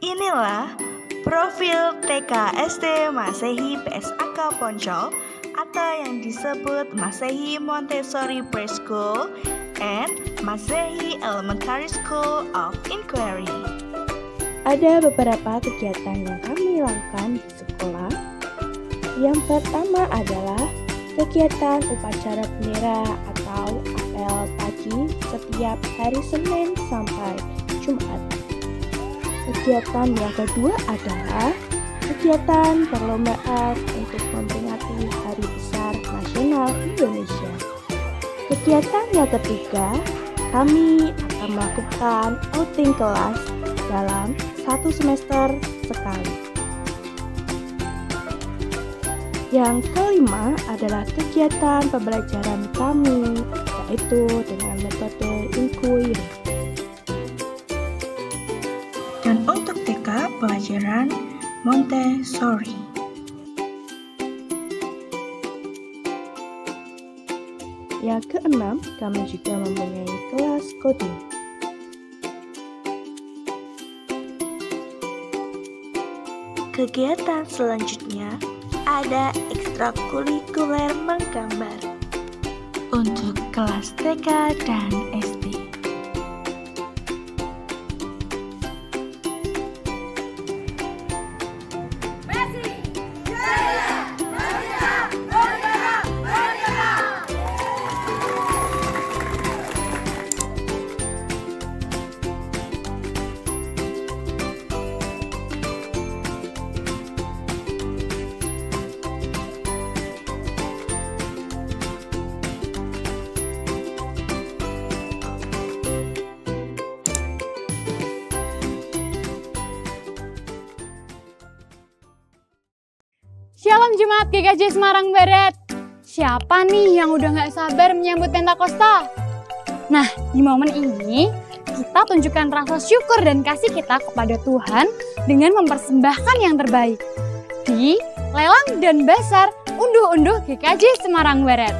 Inilah profil TK SD Masehi PSAK Poncol atau yang disebut Masehi Montessori Preschool and Masehi Elementary School of Inquiry. Ada beberapa kegiatan yang kami lakukan di sekolah. Yang pertama adalah kegiatan upacara bendera atau apel pagi setiap hari Senin sampai Jumat. Kegiatan yang kedua adalah kegiatan perlombaan untuk memperingati Hari Besar Nasional Indonesia. Kegiatan yang ketiga, kami akan melakukan outing kelas dalam satu semester sekali. Yang kelima adalah kegiatan pembelajaran kami, yaitu dengan metode inquiry. Dan untuk TK pelajaran Montessori. Yang keenam, kami juga mempunyai kelas coding. Kegiatan selanjutnya ada ekstrakurikuler menggambar untuk kelas TK dan SD. Shalom Jemaat GKJ Semarang Barat. Siapa nih yang udah gak sabar menyambut Pentakosta? Nah, di momen ini kita tunjukkan rasa syukur dan kasih kita kepada Tuhan dengan mempersembahkan yang terbaik di lelang dan basar unduh-unduh GKJ Semarang Barat.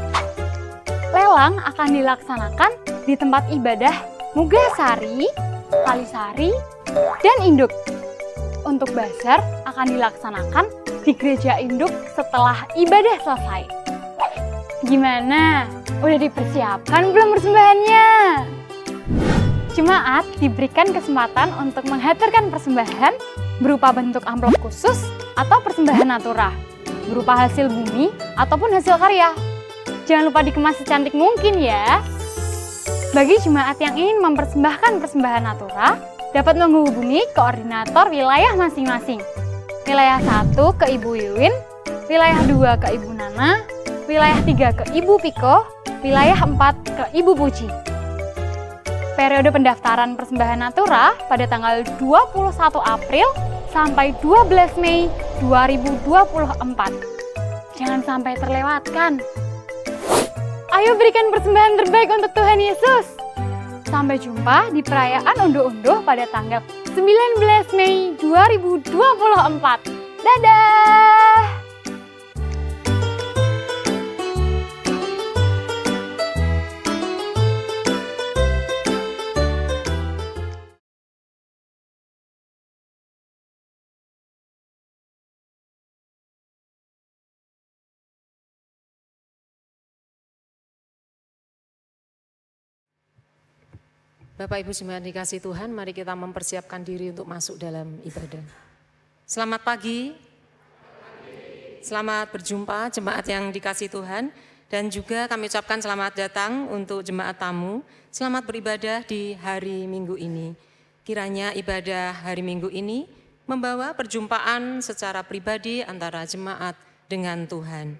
Lelang akan dilaksanakan di tempat ibadah Mugasari, Kalisari, dan Induk. Untuk basar akan dilaksanakan di gereja induk setelah ibadah selesai. Gimana? Udah dipersiapkan belum persembahannya? Jemaat diberikan kesempatan untuk menghaturkan persembahan berupa bentuk amplop khusus atau persembahan natura, berupa hasil bumi ataupun hasil karya. Jangan lupa dikemas secantik mungkin ya. Bagi jemaat yang ingin mempersembahkan persembahan natura, dapat menghubungi koordinator wilayah masing-masing. Wilayah 1 ke Ibu Wiwin, wilayah 2 ke Ibu Nana, wilayah 3 ke Ibu Piko, wilayah 4 ke Ibu Puji. Periode pendaftaran persembahan natura pada tanggal 21 April sampai 12 Mei 2024. Jangan sampai terlewatkan. Ayo berikan persembahan terbaik untuk Tuhan Yesus. Sampai jumpa di perayaan unduh-unduh pada tanggal 19 Mei 2024. Dadah! Bapak Ibu jemaat dikasih Tuhan, mari kita mempersiapkan diri untuk masuk dalam ibadah. Selamat pagi. Selamat berjumpa jemaat yang dikasih Tuhan, dan juga kami ucapkan selamat datang untuk jemaat tamu. Selamat beribadah di hari Minggu ini. Kiranya ibadah hari Minggu ini membawa perjumpaan secara pribadi antara jemaat dengan Tuhan.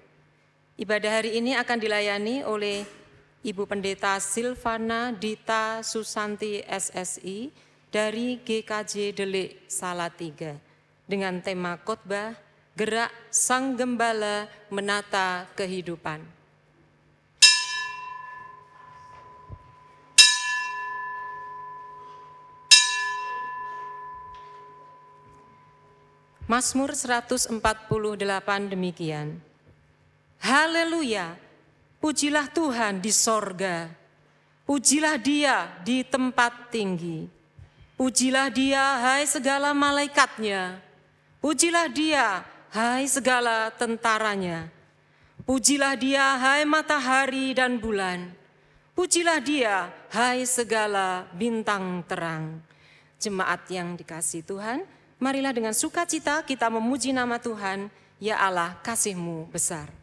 Ibadah hari ini akan dilayani oleh Ibu Pendeta Silvana Dita Susanti SSI dari GKJ Delik Salatiga dengan tema khotbah Gerak Sang Gembala Menata Kehidupan. Mazmur 148 demikian. Haleluya. Pujilah Tuhan di sorga, pujilah Dia di tempat tinggi. Pujilah Dia, hai segala malaikatnya. Pujilah Dia, hai segala tentaranya. Pujilah Dia, hai matahari dan bulan. Pujilah Dia, hai segala bintang terang. Jemaat yang dikasihi Tuhan, marilah dengan sukacita kita memuji nama Tuhan. Ya Allah, kasih-Mu besar.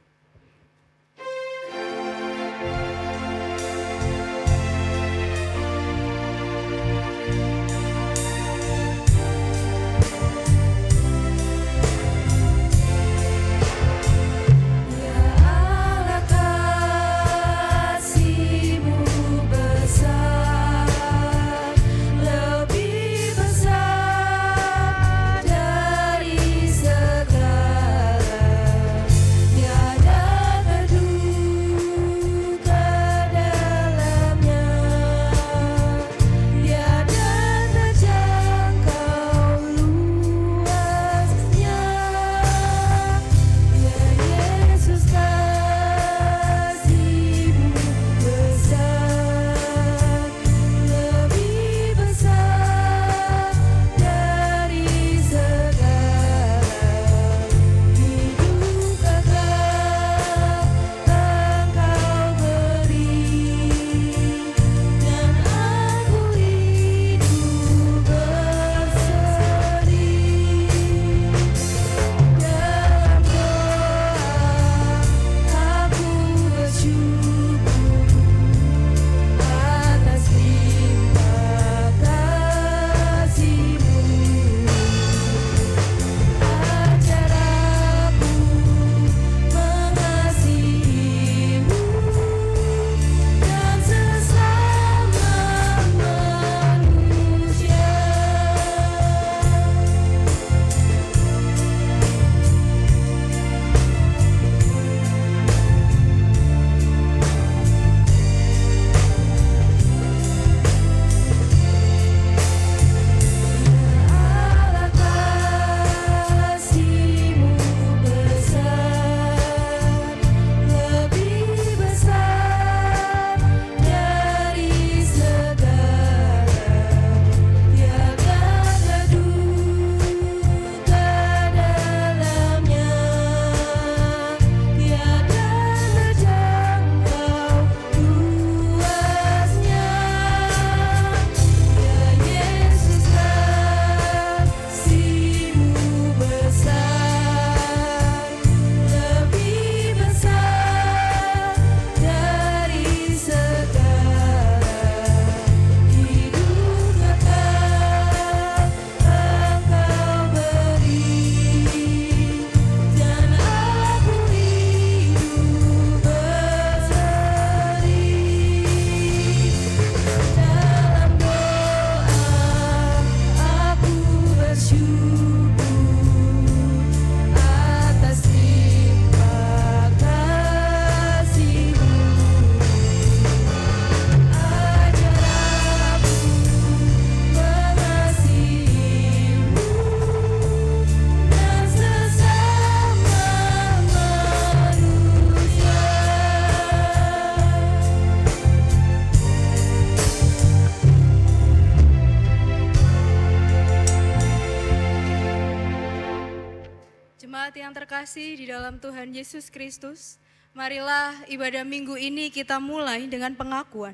yang terkasih di dalam Tuhan Yesus Kristus, marilah ibadah minggu ini kita mulai dengan pengakuan.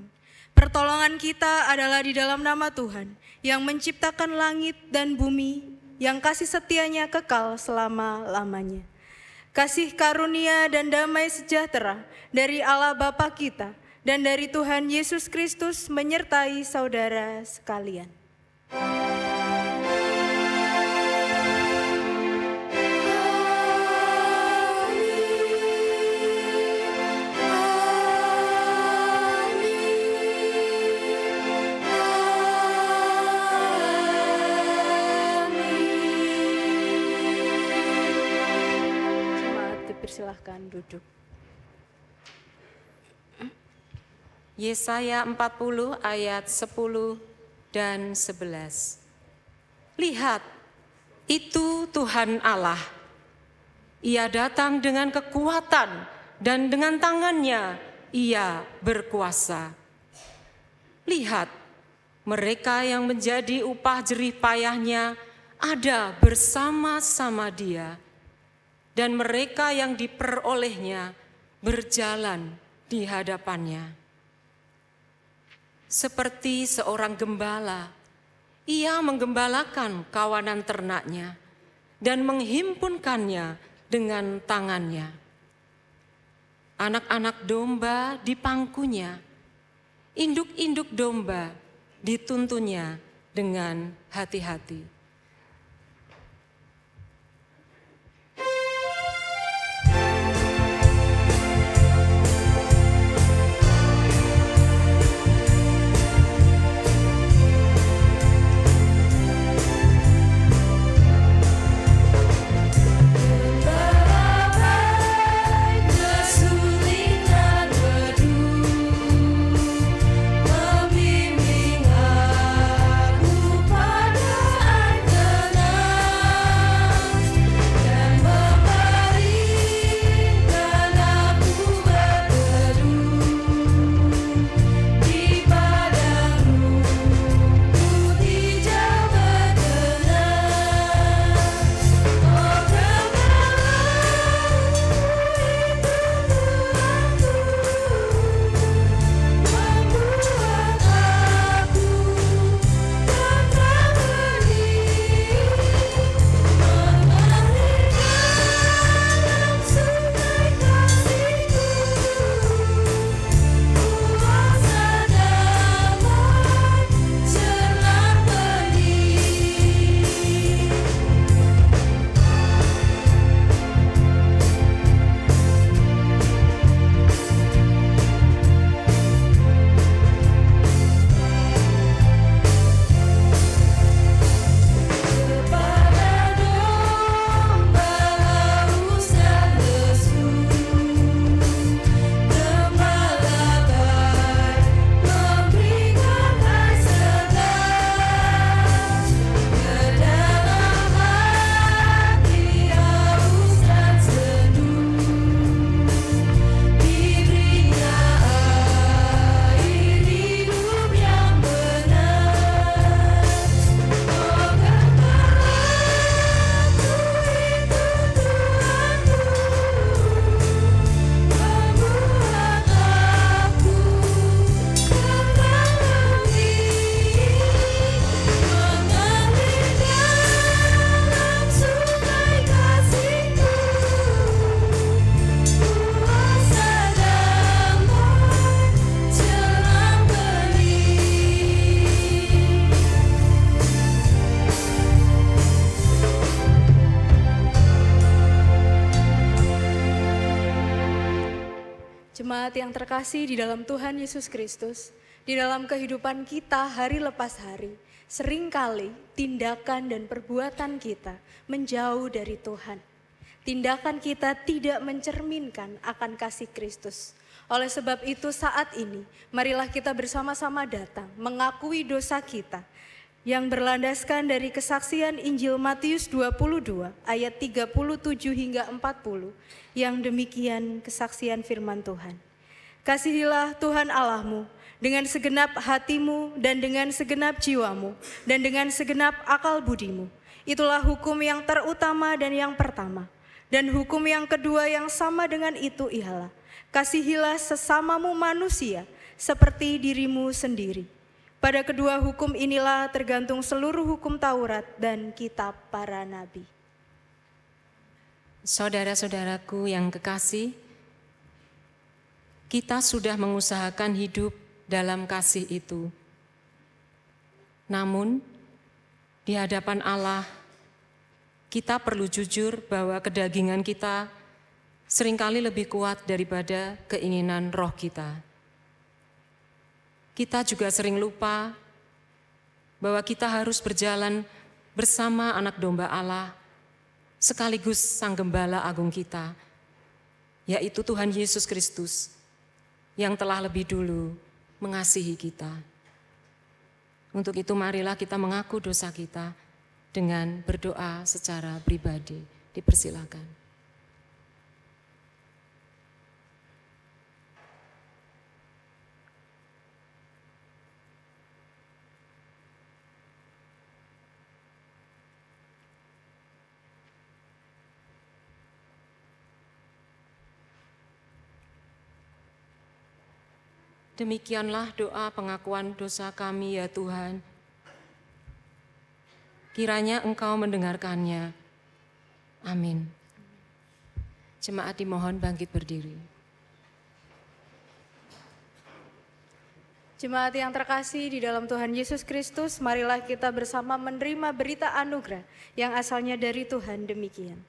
Pertolongan kita adalah di dalam nama Tuhan yang menciptakan langit dan bumi, yang kasih setianya kekal selama-lamanya. Kasih karunia dan damai sejahtera dari Allah Bapa kita dan dari Tuhan Yesus Kristus menyertai saudara sekalian. Silahkan duduk. Yesaya 40 ayat 10 dan 11. Lihat, itu Tuhan Allah. Ia datang dengan kekuatan dan dengan tangannya ia berkuasa. Lihat, mereka yang menjadi upah jerih payahnya ada bersama-sama Dia, dan mereka yang diperolehnya berjalan di hadapannya. Seperti seorang gembala, Ia menggembalakan kawanan ternaknya dan menghimpunkannya dengan tangannya. Anak-anak domba dipangkunya, induk-induk domba dituntunnya dengan hati-hati. Jemaat yang terkasih di dalam Tuhan Yesus Kristus, di dalam kehidupan kita hari lepas hari, seringkali tindakan dan perbuatan kita menjauh dari Tuhan. Tindakan kita tidak mencerminkan akan kasih Kristus. Oleh sebab itu saat ini, marilah kita bersama-sama datang mengakui dosa kita yang berlandaskan dari kesaksian Injil Matius 22 ayat 37 hingga 40 yang demikian kesaksian firman Tuhan. Kasihilah Tuhan Allahmu dengan segenap hatimu dan dengan segenap jiwamu dan dengan segenap akal budimu. Itulah hukum yang terutama dan yang pertama. Dan hukum yang kedua yang sama dengan itu ialah, kasihilah sesamamu manusia seperti dirimu sendiri. Pada kedua hukum inilah tergantung seluruh hukum Taurat dan kitab para nabi. Saudara-saudaraku yang kekasih, kita sudah mengusahakan hidup dalam kasih itu. Namun, di hadapan Allah, kita perlu jujur bahwa kedagingan kita seringkali lebih kuat daripada keinginan roh kita. Kita juga sering lupa bahwa kita harus berjalan bersama anak domba Allah, sekaligus Sang Gembala Agung kita, yaitu Tuhan Yesus Kristus, yang telah lebih dulu mengasihi kita. Untuk itu marilah kita mengaku dosa kita dengan berdoa secara pribadi. Dipersilakan. Demikianlah doa pengakuan dosa kami ya Tuhan. Kiranya Engkau mendengarkannya. Amin. Jemaat dimohon bangkit berdiri. Jemaat yang terkasih di dalam Tuhan Yesus Kristus, marilah kita bersama menerima berita anugerah yang asalnya dari Tuhan demikian.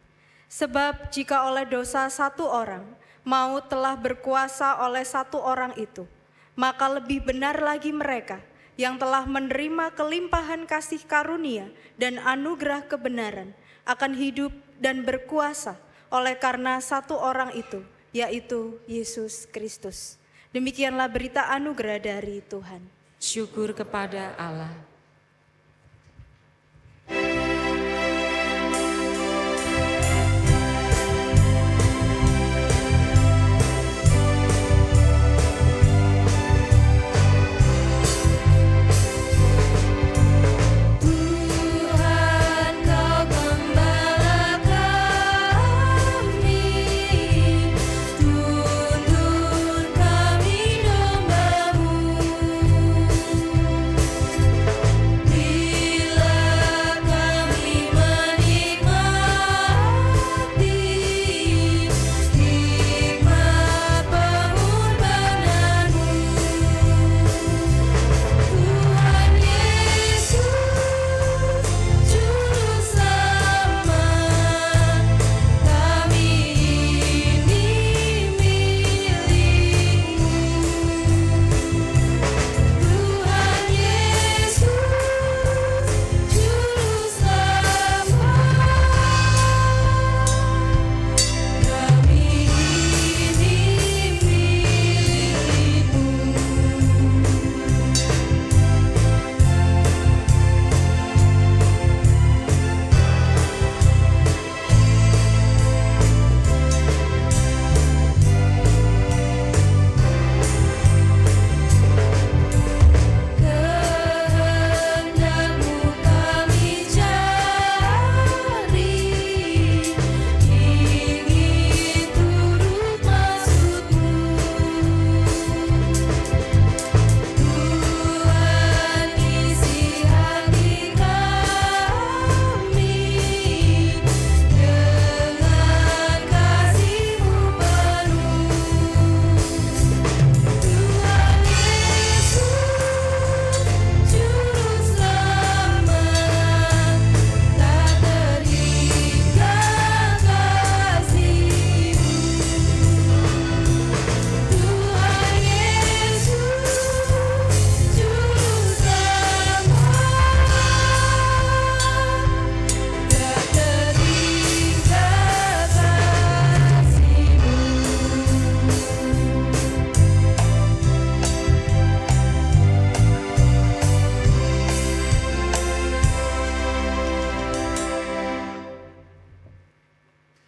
Sebab jika oleh dosa satu orang, maut telah berkuasa oleh satu orang itu, maka lebih benar lagi mereka yang telah menerima kelimpahan kasih karunia dan anugerah kebenaran akan hidup dan berkuasa oleh karena satu orang itu, yaitu Yesus Kristus. Demikianlah berita anugerah dari Tuhan. Syukur kepada Allah.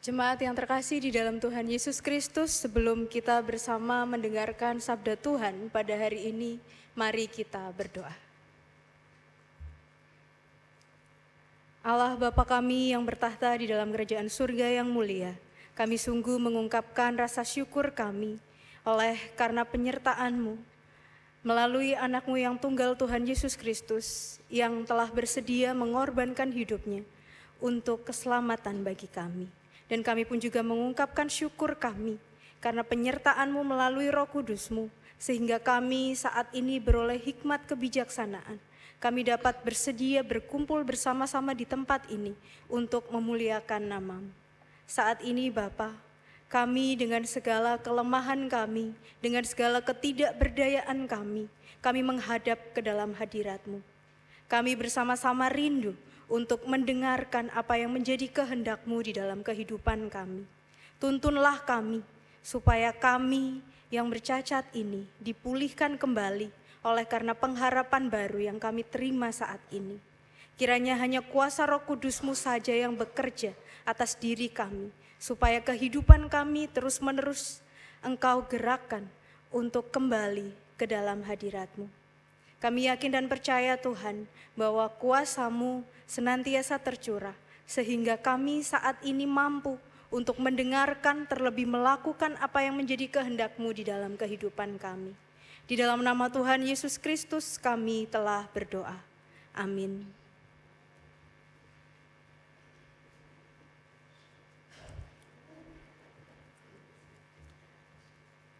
Jemaat yang terkasih di dalam Tuhan Yesus Kristus, sebelum kita bersama mendengarkan sabda Tuhan pada hari ini, mari kita berdoa. Allah Bapa kami yang bertahta di dalam kerajaan surga yang mulia, kami sungguh mengungkapkan rasa syukur kami oleh karena penyertaan-Mu melalui anak-Mu yang tunggal Tuhan Yesus Kristus yang telah bersedia mengorbankan hidupnya untuk keselamatan bagi kami. Dan kami pun juga mengungkapkan syukur kami karena penyertaan-Mu melalui Roh Kudus-Mu, sehingga kami saat ini beroleh hikmat kebijaksanaan. Kami dapat bersedia berkumpul bersama-sama di tempat ini untuk memuliakan nama-Mu. Saat ini Bapa, kami dengan segala kelemahan kami, dengan segala ketidakberdayaan kami menghadap ke dalam hadirat-Mu. Kami bersama-sama rindu untuk mendengarkan apa yang menjadi kehendak-Mu di dalam kehidupan kami. Tuntunlah kami, supaya kami yang bercacat ini dipulihkan kembali oleh karena pengharapan baru yang kami terima saat ini. Kiranya hanya kuasa Roh Kudus-Mu saja yang bekerja atas diri kami, supaya kehidupan kami terus-menerus Engkau gerakkan untuk kembali ke dalam hadirat-Mu. Kami yakin dan percaya Tuhan bahwa kuasa-Mu senantiasa tercurah sehingga kami saat ini mampu untuk mendengarkan terlebih melakukan apa yang menjadi kehendak-Mu di dalam kehidupan kami. Di dalam nama Tuhan Yesus Kristus kami telah berdoa. Amin.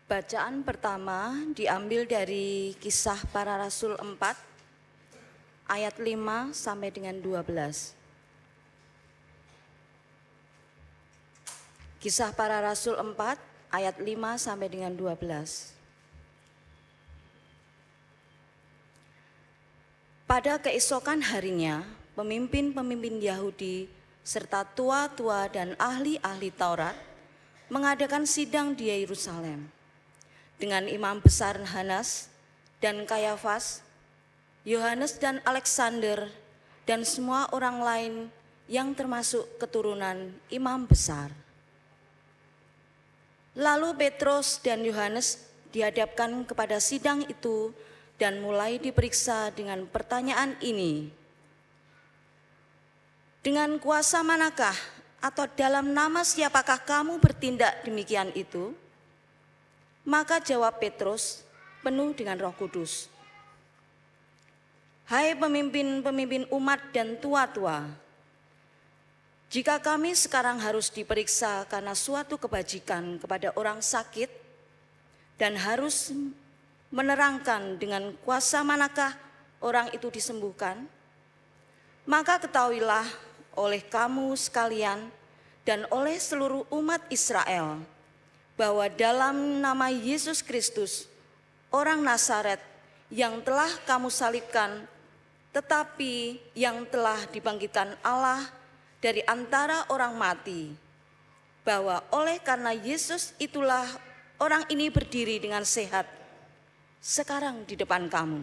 Bacaan pertama diambil dari Kisah Para Rasul 4 ayat 5 sampai dengan 12. Kisah Para Rasul 4 ayat 5 sampai dengan 12. Pada keesokan harinya, pemimpin-pemimpin Yahudi serta tua-tua dan ahli-ahli Taurat mengadakan sidang di Yerusalem dengan imam besar Hanas dan Kayafas, Yohanes dan Alexander, dan semua orang lain yang termasuk keturunan imam besar. Lalu Petrus dan Yohanes dihadapkan kepada sidang itu dan mulai diperiksa dengan pertanyaan ini. Dengan kuasa manakah atau dalam nama siapakah kamu bertindak demikian itu? Maka jawab Petrus penuh dengan Roh Kudus. Hai pemimpin-pemimpin umat dan tua-tua, jika kami sekarang harus diperiksa karena suatu kebajikan kepada orang sakit dan harus menerangkan dengan kuasa manakah orang itu disembuhkan, maka ketahuilah oleh kamu sekalian dan oleh seluruh umat Israel bahwa dalam nama Yesus Kristus, orang Nazaret yang telah kamu salibkan, tetapi yang telah dibangkitkan Allah dari antara orang mati, bahwa oleh karena Yesus itulah orang ini berdiri dengan sehat sekarang di depan kamu.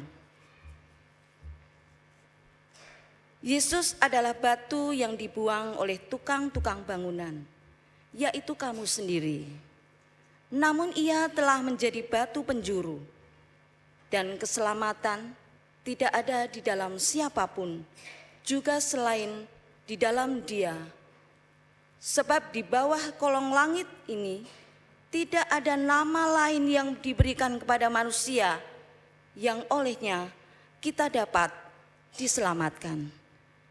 Yesus adalah batu yang dibuang oleh tukang-tukang bangunan, yaitu kamu sendiri. Namun ia telah menjadi batu penjuru, dan keselamatan tidak ada di dalam siapapun, juga selain di dalam Dia. Sebab di bawah kolong langit ini tidak ada nama lain yang diberikan kepada manusia yang olehnya kita dapat diselamatkan.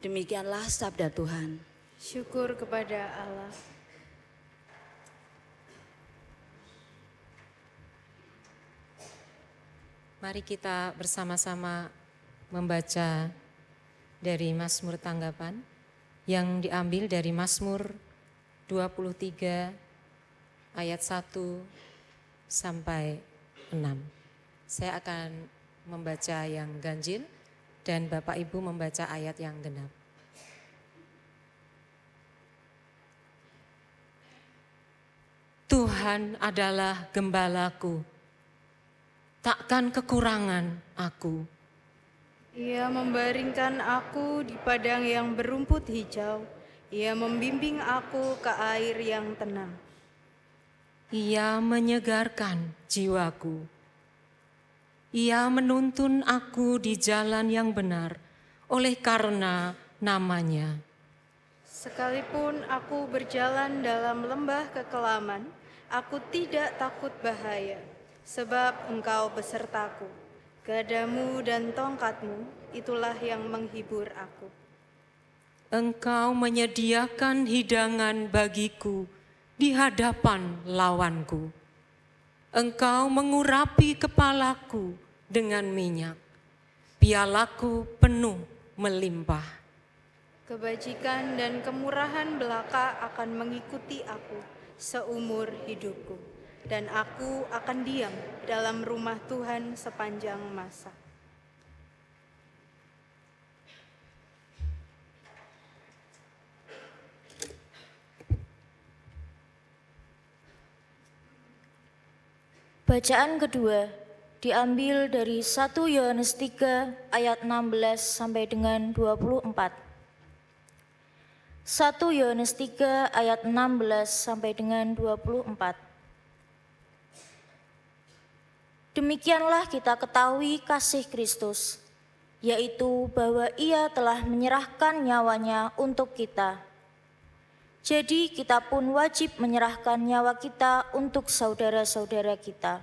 Demikianlah sabda Tuhan. Syukur kepada Allah. Mari kita bersama-sama membaca dari Mazmur Tanggapan yang diambil dari Mazmur 23 ayat 1 sampai 6. Saya akan membaca yang ganjil dan Bapak Ibu membaca ayat yang genap. Tuhan adalah gembalaku, takkan kekurangan aku. Ia membaringkan aku di padang yang berumput hijau. Ia membimbing aku ke air yang tenang. Ia menyegarkan jiwaku. Ia menuntun aku di jalan yang benar oleh karena namanya. Sekalipun aku berjalan dalam lembah kekelaman, aku tidak takut bahaya, sebab Engkau besertaku. Gadamu dan tongkatmu, itulah yang menghibur aku. Engkau menyediakan hidangan bagiku di hadapan lawanku. Engkau mengurapi kepalaku dengan minyak, pialaku penuh melimpah. Kebajikan dan kemurahan belaka akan mengikuti aku seumur hidupku, dan aku akan diam dalam rumah Tuhan sepanjang masa. Bacaan kedua diambil dari 1 Yohanes 3 ayat 16 sampai dengan 24. 1 Yohanes 3 ayat 16 sampai dengan 24. Demikianlah kita ketahui kasih Kristus, yaitu bahwa Ia telah menyerahkan nyawanya untuk kita. Jadi kita pun wajib menyerahkan nyawa kita untuk saudara-saudara kita.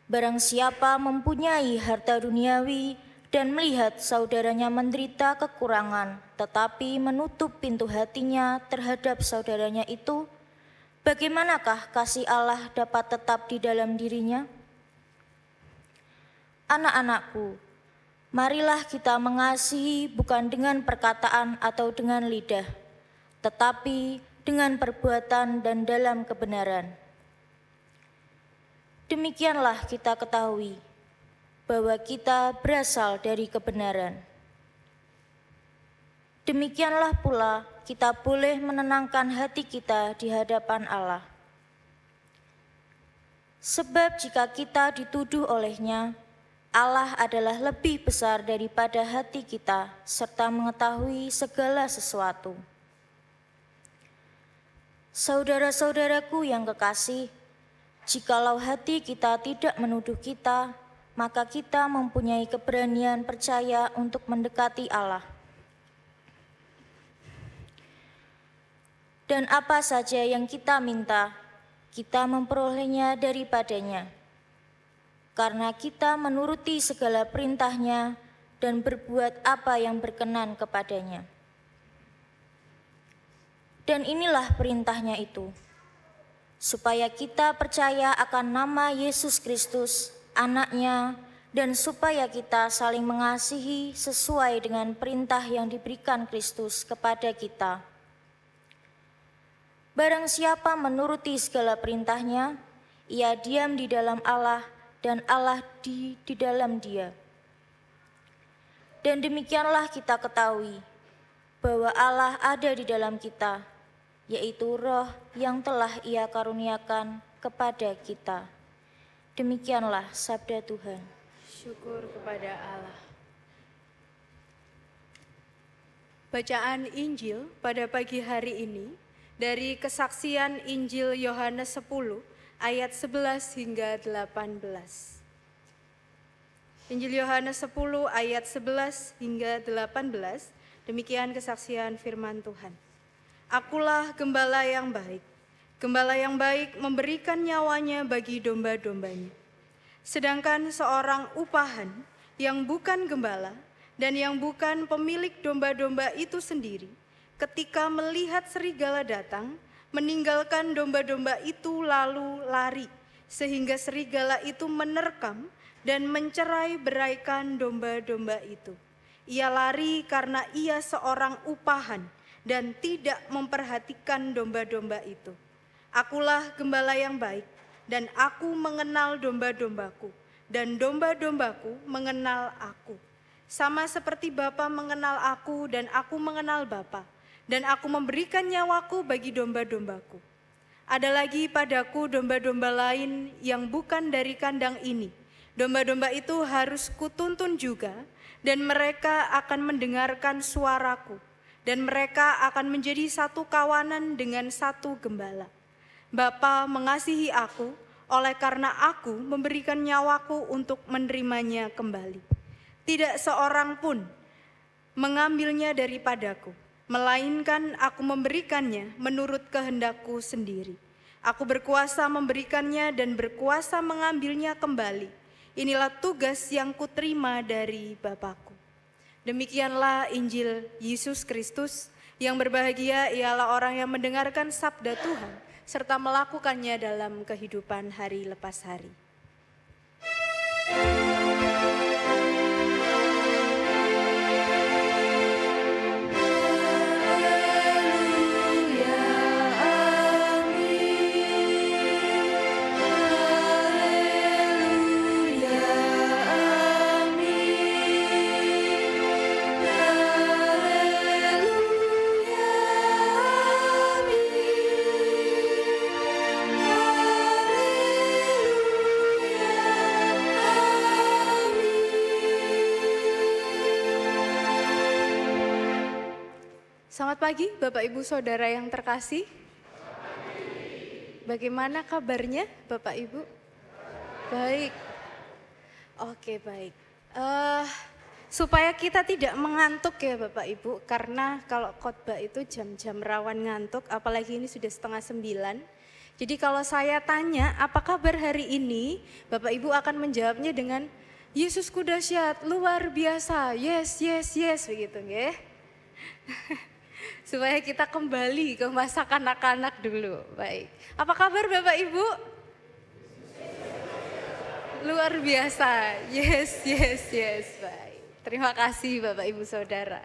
Barang siapa mempunyai harta duniawi dan melihat saudaranya menderita kekurangan, tetapi menutup pintu hatinya terhadap saudaranya itu, bagaimanakah kasih Allah dapat tetap di dalam dirinya? Anak-anakku, marilah kita mengasihi bukan dengan perkataan atau dengan lidah, tetapi dengan perbuatan dan dalam kebenaran. Demikianlah kita ketahui bahwa kita berasal dari kebenaran. Demikianlah pula kita boleh menenangkan hati kita di hadapan Allah. Sebab jika kita dituduh olehnya, Allah adalah lebih besar daripada hati kita serta mengetahui segala sesuatu. Saudara-saudaraku yang kekasih, jikalau hati kita tidak menuduh kita, maka kita mempunyai keberanian percaya untuk mendekati Allah. Dan apa saja yang kita minta, kita memperolehnya daripadanya. Karena kita menuruti segala perintahnya dan berbuat apa yang berkenan kepadanya. Dan inilah perintahnya itu, supaya kita percaya akan nama Yesus Kristus, Anaknya, dan supaya kita saling mengasihi sesuai dengan perintah yang diberikan Kristus kepada kita. Barang siapa menuruti segala perintahnya, ia diam di dalam Allah dan Allah di dalam dia. Dan demikianlah kita ketahui bahwa Allah ada di dalam kita, yaitu Roh yang telah Ia karuniakan kepada kita. Demikianlah sabda Tuhan. Syukur kepada Allah. Bacaan Injil pada pagi hari ini dari kesaksian Injil Yohanes 10 ayat 11 hingga 18. Injil Yohanes 10 ayat 11 hingga 18, demikian kesaksian firman Tuhan. Akulah gembala yang baik. Gembala yang baik memberikan nyawanya bagi domba-dombanya. Sedangkan seorang upahan yang bukan gembala dan yang bukan pemilik domba-domba itu sendiri, ketika melihat serigala datang, meninggalkan domba-domba itu lalu lari, sehingga serigala itu menerkam dan mencerai-beraikan domba-domba itu. Ia lari karena ia seorang upahan dan tidak memperhatikan domba-domba itu. Akulah gembala yang baik, dan aku mengenal domba-dombaku, dan domba-dombaku mengenal aku. Sama seperti Bapa mengenal aku, dan aku mengenal Bapa, dan aku memberikan nyawaku bagi domba-dombaku. Ada lagi padaku domba-domba lain yang bukan dari kandang ini. Domba-domba itu harus kutuntun juga, dan mereka akan mendengarkan suaraku. Dan mereka akan menjadi satu kawanan dengan satu gembala. Bapa mengasihi aku, oleh karena aku memberikan nyawaku untuk menerimanya kembali. Tidak seorang pun mengambilnya daripadaku, melainkan aku memberikannya menurut kehendakku sendiri. Aku berkuasa memberikannya dan berkuasa mengambilnya kembali. Inilah tugas yang kuterima dari Bapa-Ku. Demikianlah Injil Yesus Kristus. Yang berbahagia ialah orang yang mendengarkan sabda Tuhan serta melakukannya dalam kehidupan hari lepas hari. Selamat pagi Bapak Ibu Saudara yang terkasih. Bagaimana kabarnya Bapak Ibu? Baik. Oke, baik. Supaya kita tidak mengantuk ya Bapak Ibu, karena kalau khotbah itu jam-jam rawan ngantuk, apalagi ini sudah 8:30. Jadi kalau saya tanya, apa kabar hari ini? Bapak Ibu akan menjawabnya dengan Yesusku dahsyat, luar biasa, yes, yes, yes, begitu nggih. Supaya kita kembali ke masa kanak-kanak dulu. Baik. Apa kabar Bapak Ibu? Luar biasa, yes, yes, yes. Baik. Terima kasih Bapak Ibu Saudara.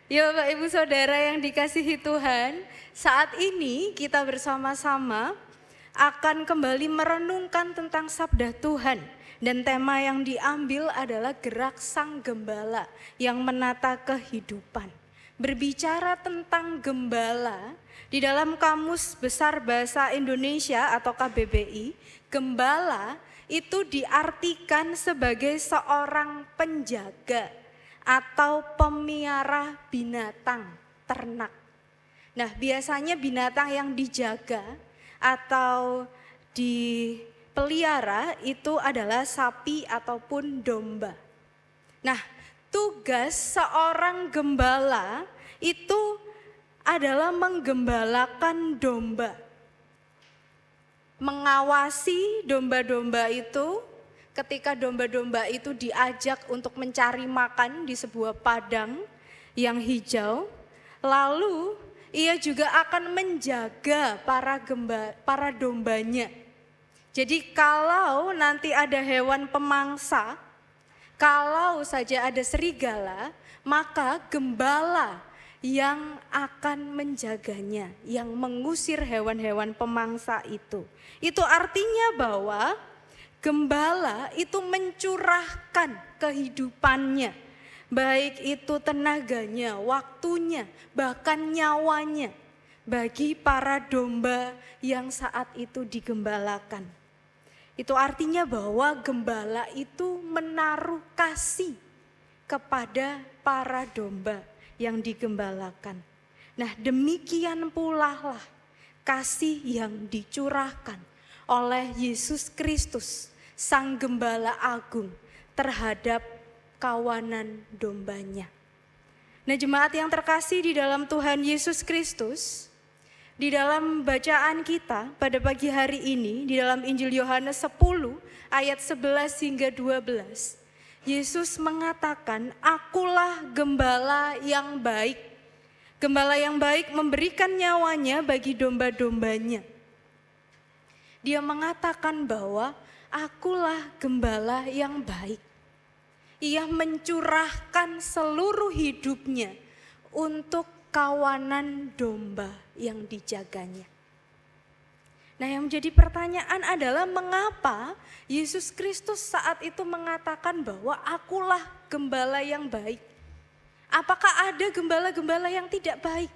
Ya Bapak Ibu Saudara yang dikasihi Tuhan, saat ini kita bersama-sama akan kembali merenungkan tentang sabda Tuhan. Dan tema yang diambil adalah gerak sang gembala yang menata kehidupan. Berbicara tentang gembala, di dalam Kamus Besar Bahasa Indonesia atau KBBI, gembala itu diartikan sebagai seorang penjaga atau pemiara binatang ternak. Nah, biasanya binatang yang dijaga atau dipelihara itu adalah sapi ataupun domba. Nah, tugas seorang gembala itu adalah menggembalakan domba. Mengawasi domba-domba itu ketika domba-domba itu diajak untuk mencari makan di sebuah padang yang hijau, lalu ia juga akan menjaga para dombanya. Jadi kalau nanti ada hewan pemangsa, kalau saja ada serigala, maka gembala yang akan menjaganya, yang mengusir hewan-hewan pemangsa itu. Itu artinya bahwa gembala itu mencurahkan kehidupannya, baik itu tenaganya, waktunya, bahkan nyawanya bagi para domba yang saat itu digembalakan. Itu artinya bahwa gembala itu menaruh kasih kepada para domba yang digembalakan. Nah, demikian pula lah kasih yang dicurahkan oleh Yesus Kristus, Sang Gembala Agung, terhadap kawanan dombanya. Nah, jemaat yang terkasih di dalam Tuhan Yesus Kristus, di dalam bacaan kita pada pagi hari ini, di dalam Injil Yohanes 10 ayat 11 hingga 12, Yesus mengatakan, "Akulah gembala yang baik. Gembala yang baik memberikan nyawanya bagi domba-dombanya." Dia mengatakan bahwa akulah gembala yang baik. Ia mencurahkan seluruh hidupnya untuk kawanan domba yang dijaganya. Nah, yang menjadi pertanyaan adalah mengapa Yesus Kristus saat itu mengatakan bahwa akulah gembala yang baik? Apakah ada gembala-gembala yang tidak baik?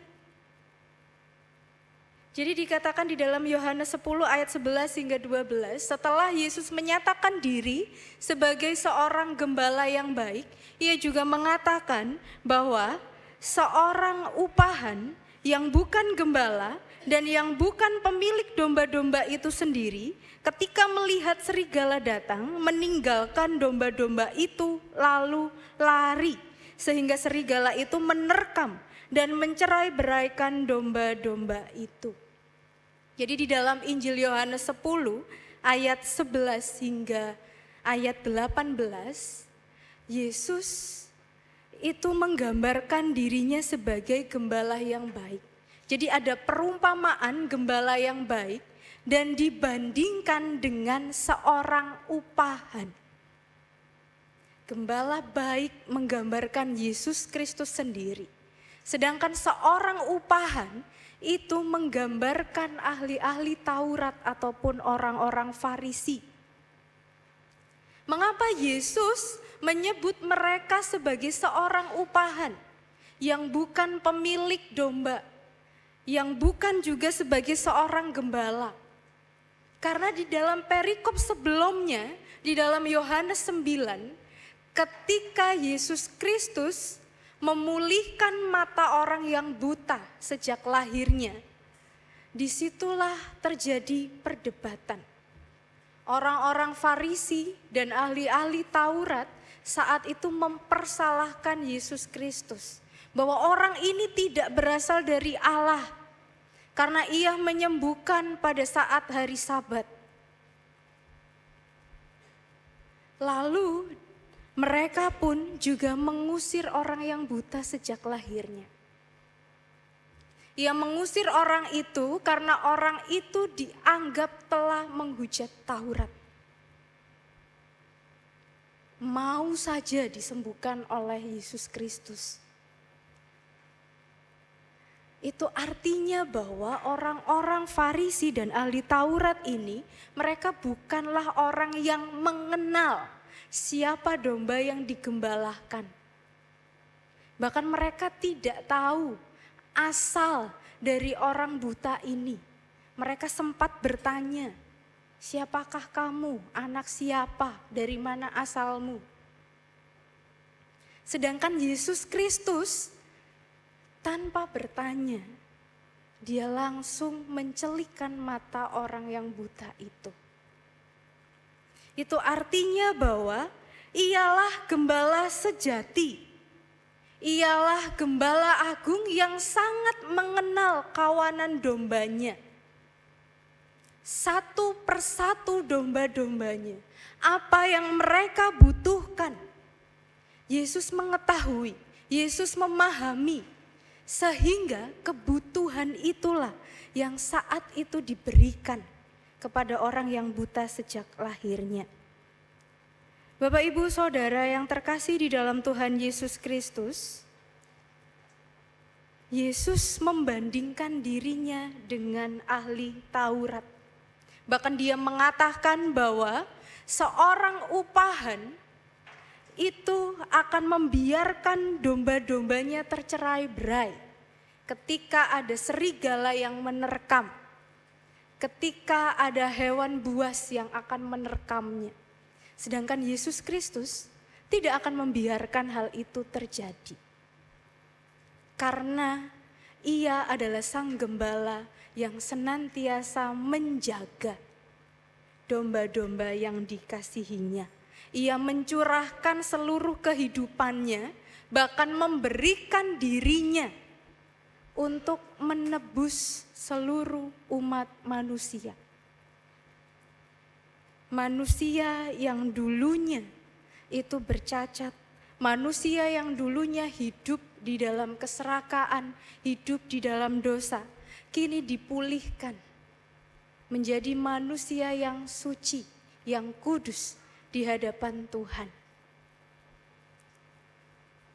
Jadi dikatakan di dalam Yohanes 10 ayat 11 hingga 12, setelah Yesus menyatakan diri sebagai seorang gembala yang baik, ia juga mengatakan bahwa seorang upahan yang bukan gembala dan yang bukan pemilik domba-domba itu sendiri, ketika melihat serigala datang, meninggalkan domba-domba itu lalu lari, sehingga serigala itu menerkam dan mencerai-beraikan domba-domba itu. Jadi di dalam Injil Yohanes 10 ayat 11 hingga ayat 18, Yesus itu menggambarkan dirinya sebagai gembala yang baik. Jadi ada perumpamaan gembala yang baik dan dibandingkan dengan seorang upahan. Gembala baik menggambarkan Yesus Kristus sendiri. Sedangkan seorang upahan itu menggambarkan ahli-ahli Taurat ataupun orang-orang Farisi. Mengapa Yesus menyebut mereka sebagai seorang upahan yang bukan pemilik domba, yang bukan juga sebagai seorang gembala? Karena di dalam perikop sebelumnya, di dalam Yohanes 9, ketika Yesus Kristus memulihkan mata orang yang buta sejak lahirnya, disitulah terjadi perdebatan. Orang-orang Farisi dan ahli-ahli Taurat saat itu mempersalahkan Yesus Kristus bahwa orang ini tidak berasal dari Allah karena Ia menyembuhkan pada saat hari Sabat. Lalu mereka pun juga mengusir orang yang buta sejak lahirnya. Ia mengusir orang itu karena orang itu dianggap telah menghujat Taurat. Mau saja disembuhkan oleh Yesus Kristus. Itu artinya bahwa orang-orang Farisi dan ahli Taurat ini, mereka bukanlah orang yang mengenal siapa domba yang digembalakan. Bahkan mereka tidak tahu asal dari orang buta ini. Mereka sempat bertanya, siapakah kamu, anak siapa, dari mana asalmu? Sedangkan Yesus Kristus tanpa bertanya, dia langsung mencelikkan mata orang yang buta itu. Itu artinya bahwa ialah gembala sejati. Ialah gembala agung yang sangat mengenal kawanan dombanya. Satu persatu domba-dombanya. Apa yang mereka butuhkan. Yesus mengetahui, Yesus memahami. Sehingga kebutuhan itulah yang saat itu diberikan kepada orang yang buta sejak lahirnya. Bapak, Ibu, Saudara yang terkasih di dalam Tuhan Yesus Kristus, Yesus membandingkan dirinya dengan ahli Taurat. Bahkan dia mengatakan bahwa seorang upahan itu akan membiarkan domba-dombanya tercerai-berai ketika ada serigala yang menerkam, ketika ada hewan buas yang akan menerkamnya. Sedangkan Yesus Kristus tidak akan membiarkan hal itu terjadi. Karena Ia adalah Sang Gembala yang senantiasa menjaga domba-domba yang dikasihinya. Ia mencurahkan seluruh kehidupannya, bahkan memberikan dirinya untuk menebus seluruh umat manusia. Manusia yang dulunya itu bercacat, manusia yang dulunya hidup di dalam keserakaan, hidup di dalam dosa, kini dipulihkan menjadi manusia yang suci, yang kudus di hadapan Tuhan.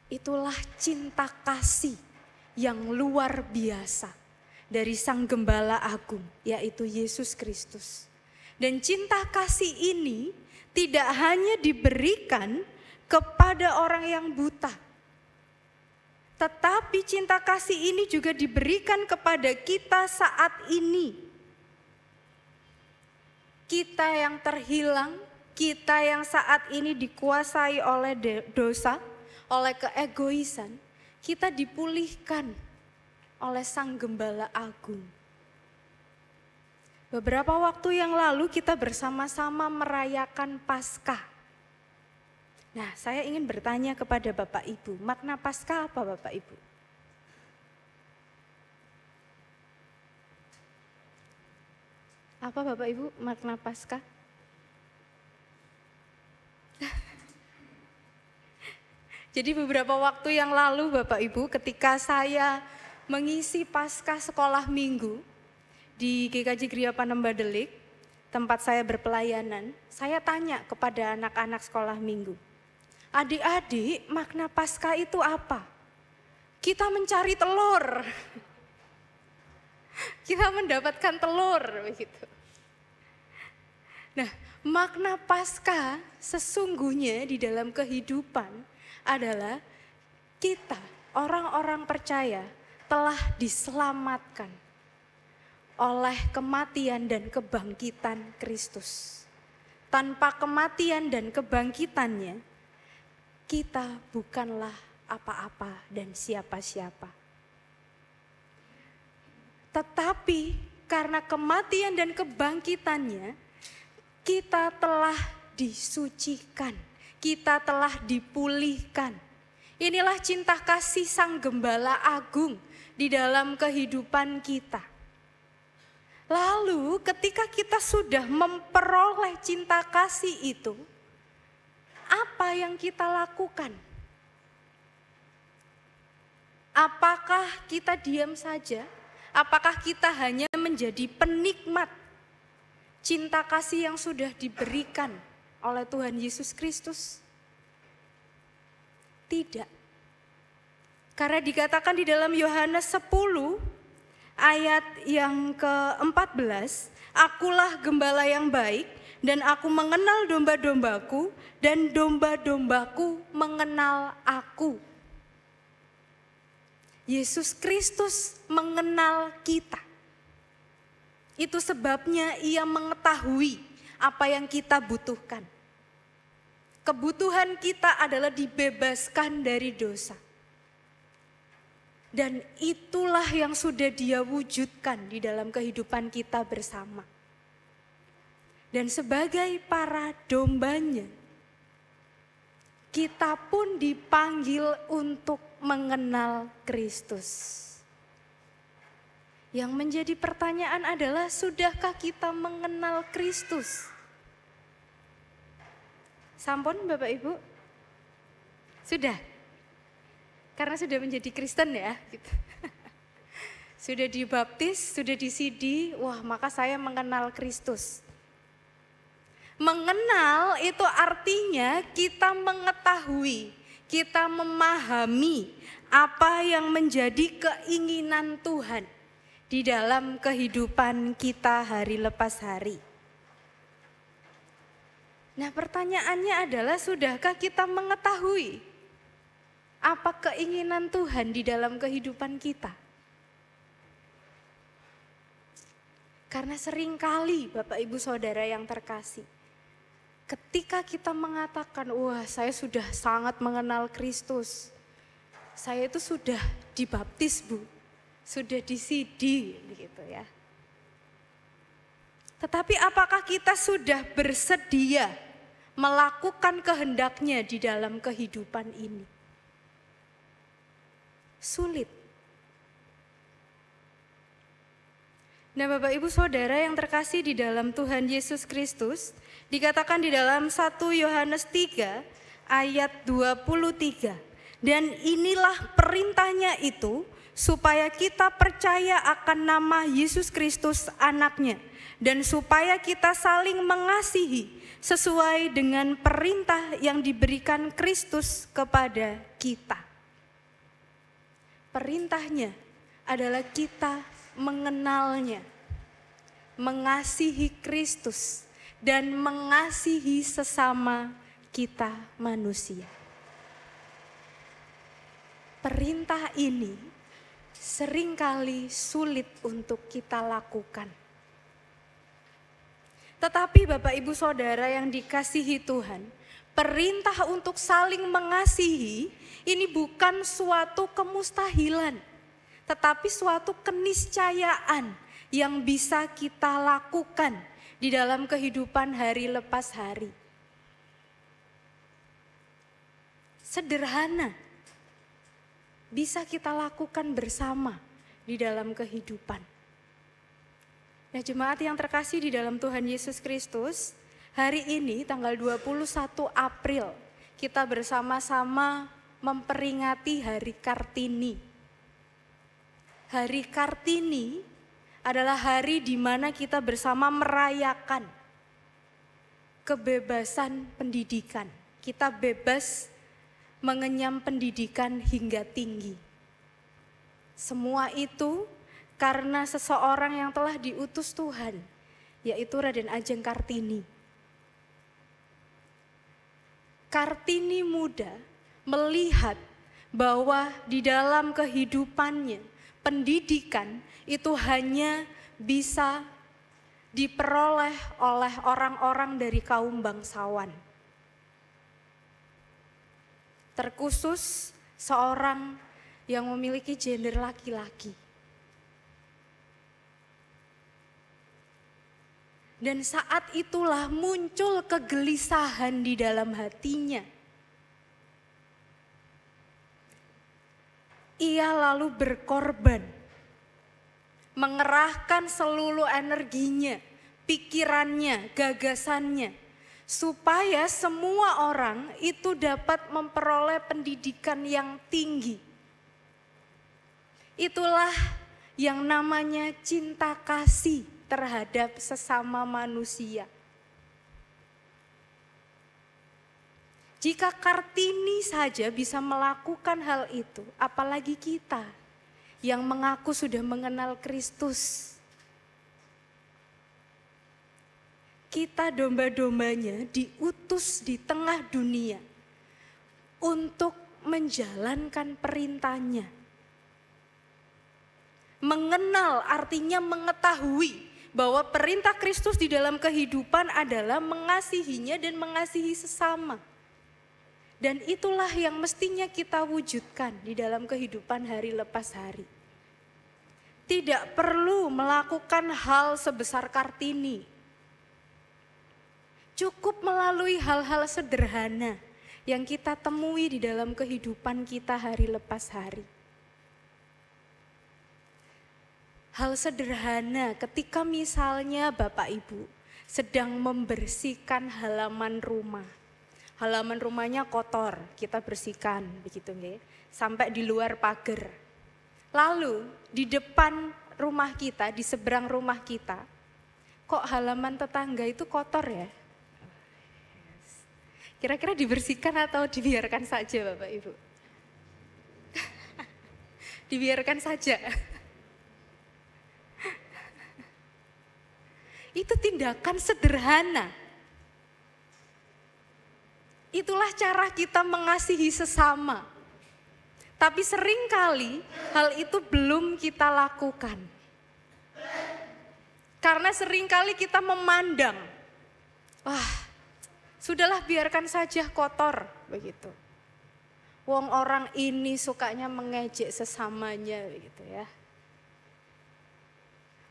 Itulah cinta kasih yang luar biasa dari Sang Gembala Agung, yaitu Yesus Kristus. Dan cinta kasih ini tidak hanya diberikan kepada orang yang buta, tetapi cinta kasih ini juga diberikan kepada kita saat ini. Kita yang terhilang, kita yang saat ini dikuasai oleh dosa, oleh keegoisan, kita dipulihkan oleh Sang Gembala Agung. Beberapa waktu yang lalu kita bersama-sama merayakan Paskah. Nah, saya ingin bertanya kepada Bapak Ibu, makna Paskah apa Bapak Ibu? Apa Bapak Ibu makna Paskah? Jadi beberapa waktu yang lalu Bapak Ibu, ketika saya mengisi Paskah sekolah minggu di GKJ Gria Panemba Delik, tempat saya berpelayanan, saya tanya kepada anak-anak sekolah minggu, adik-adik, makna Paskah itu apa? Kita mencari telur. Kita mendapatkan telur begitu. Nah, makna Paskah sesungguhnya di dalam kehidupan adalah kita, orang-orang percaya, telah diselamatkan oleh kematian dan kebangkitan Kristus. Tanpa kematian dan kebangkitannya, kita bukanlah apa-apa dan siapa-siapa. Tetapi karena kematian dan kebangkitannya, kita telah disucikan, kita telah dipulihkan. Inilah cinta kasih Sang Gembala Agung di dalam kehidupan kita. Lalu ketika kita sudah memperoleh cinta kasih itu, apa yang kita lakukan? Apakah kita diam saja? Apakah kita hanya menjadi penikmat cinta kasih yang sudah diberikan oleh Tuhan Yesus Kristus? Tidak. Karena dikatakan di dalam Yohanes 10 ayat yang ke-14, akulah gembala yang baik dan aku mengenal domba-dombaku dan domba-dombaku mengenal aku. Yesus Kristus mengenal kita. Itu sebabnya ia mengetahui apa yang kita butuhkan. Kebutuhan kita adalah dibebaskan dari dosa. Dan itulah yang sudah dia wujudkan di dalam kehidupan kita bersama. Dan sebagai para dombanya, kita pun dipanggil untuk mengenal Kristus. Yang menjadi pertanyaan adalah, sudahkah kita mengenal Kristus? Sampun Bapak Ibu? Sudah? Karena sudah menjadi Kristen ya. Gitu. Sudah dibaptis, sudah disidi, wah maka saya mengenal Kristus. Mengenal itu artinya kita mengetahui, kita memahami apa yang menjadi keinginan Tuhan di dalam kehidupan kita hari lepas hari. Nah, pertanyaannya adalah, sudahkah kita mengetahui apa keinginan Tuhan di dalam kehidupan kita? Karena seringkali Bapak Ibu Saudara yang terkasih, ketika kita mengatakan, wah saya sudah sangat mengenal Kristus, saya itu sudah dibaptis Bu, sudah disidi gitu ya. Tetapi apakah kita sudah bersedia melakukan kehendaknya di dalam kehidupan ini? Sulit. Nah Bapak Ibu Saudara yang terkasih di dalam Tuhan Yesus Kristus, dikatakan di dalam 1 Yohanes 3 ayat 23. Dan inilah perintahnya itu, supaya kita percaya akan nama Yesus Kristus anaknya. Dan supaya kita saling mengasihi sesuai dengan perintah yang diberikan Kristus kepada kita. Perintahnya adalah kita mengenalnya, mengasihi Kristus, dan mengasihi sesama kita manusia. Perintah ini seringkali sulit untuk kita lakukan. Tetapi Bapak Ibu Saudara yang dikasihi Tuhan, perintah untuk saling mengasihi ini bukan suatu kemustahilan, tetapi suatu keniscayaan yang bisa kita lakukan di dalam kehidupan hari lepas hari. Sederhana, bisa kita lakukan bersama di dalam kehidupan. Nah jemaat yang terkasih di dalam Tuhan Yesus Kristus, hari ini tanggal 21 April kita bersama-sama memperingati Hari Kartini. Hari Kartini adalah hari di mana kita bersama merayakan kebebasan pendidikan. Kita bebas mengenyam pendidikan hingga tinggi. Semua itu karena seseorang yang telah diutus Tuhan, yaitu Raden Ajeng Kartini. Kartini muda melihat bahwa di dalam kehidupannya pendidikan itu hanya bisa diperoleh oleh orang-orang dari kaum bangsawan. Terkhusus seorang yang memiliki gender laki-laki. Dan saat itulah muncul kegelisahan di dalam hatinya. Ia lalu berkorban mengerahkan seluruh energinya, pikirannya, gagasannya, supaya semua orang itu dapat memperoleh pendidikan yang tinggi. Itulah yang namanya cinta kasih terhadap sesama manusia. Jika Kartini saja bisa melakukan hal itu, apalagi kita yang mengaku sudah mengenal Kristus. Kita domba-dombanya diutus di tengah dunia untuk menjalankan perintahnya. Mengenal artinya mengetahui bahwa perintah Kristus di dalam kehidupan adalah mengasihinya dan mengasihi sesama. Dan itulah yang mestinya kita wujudkan di dalam kehidupan hari lepas hari. Tidak perlu melakukan hal sebesar Kartini. Cukup melalui hal-hal sederhana yang kita temui di dalam kehidupan kita hari lepas hari. Hal sederhana ketika misalnya Bapak Ibu sedang membersihkan halaman rumah. Halaman rumahnya kotor, kita bersihkan begitu nggih, sampai di luar pagar. Lalu di depan rumah kita, di seberang rumah kita, kok halaman tetangga itu kotor ya? Kira-kira dibersihkan atau dibiarkan saja Bapak Ibu? Dibiarkan saja. Itu tindakan sederhana. Itulah cara kita mengasihi sesama. Tapi seringkali hal itu belum kita lakukan. Karena seringkali kita memandang, wah sudahlah biarkan saja kotor begitu. Wong orang ini sukanya mengejek sesamanya begitu ya.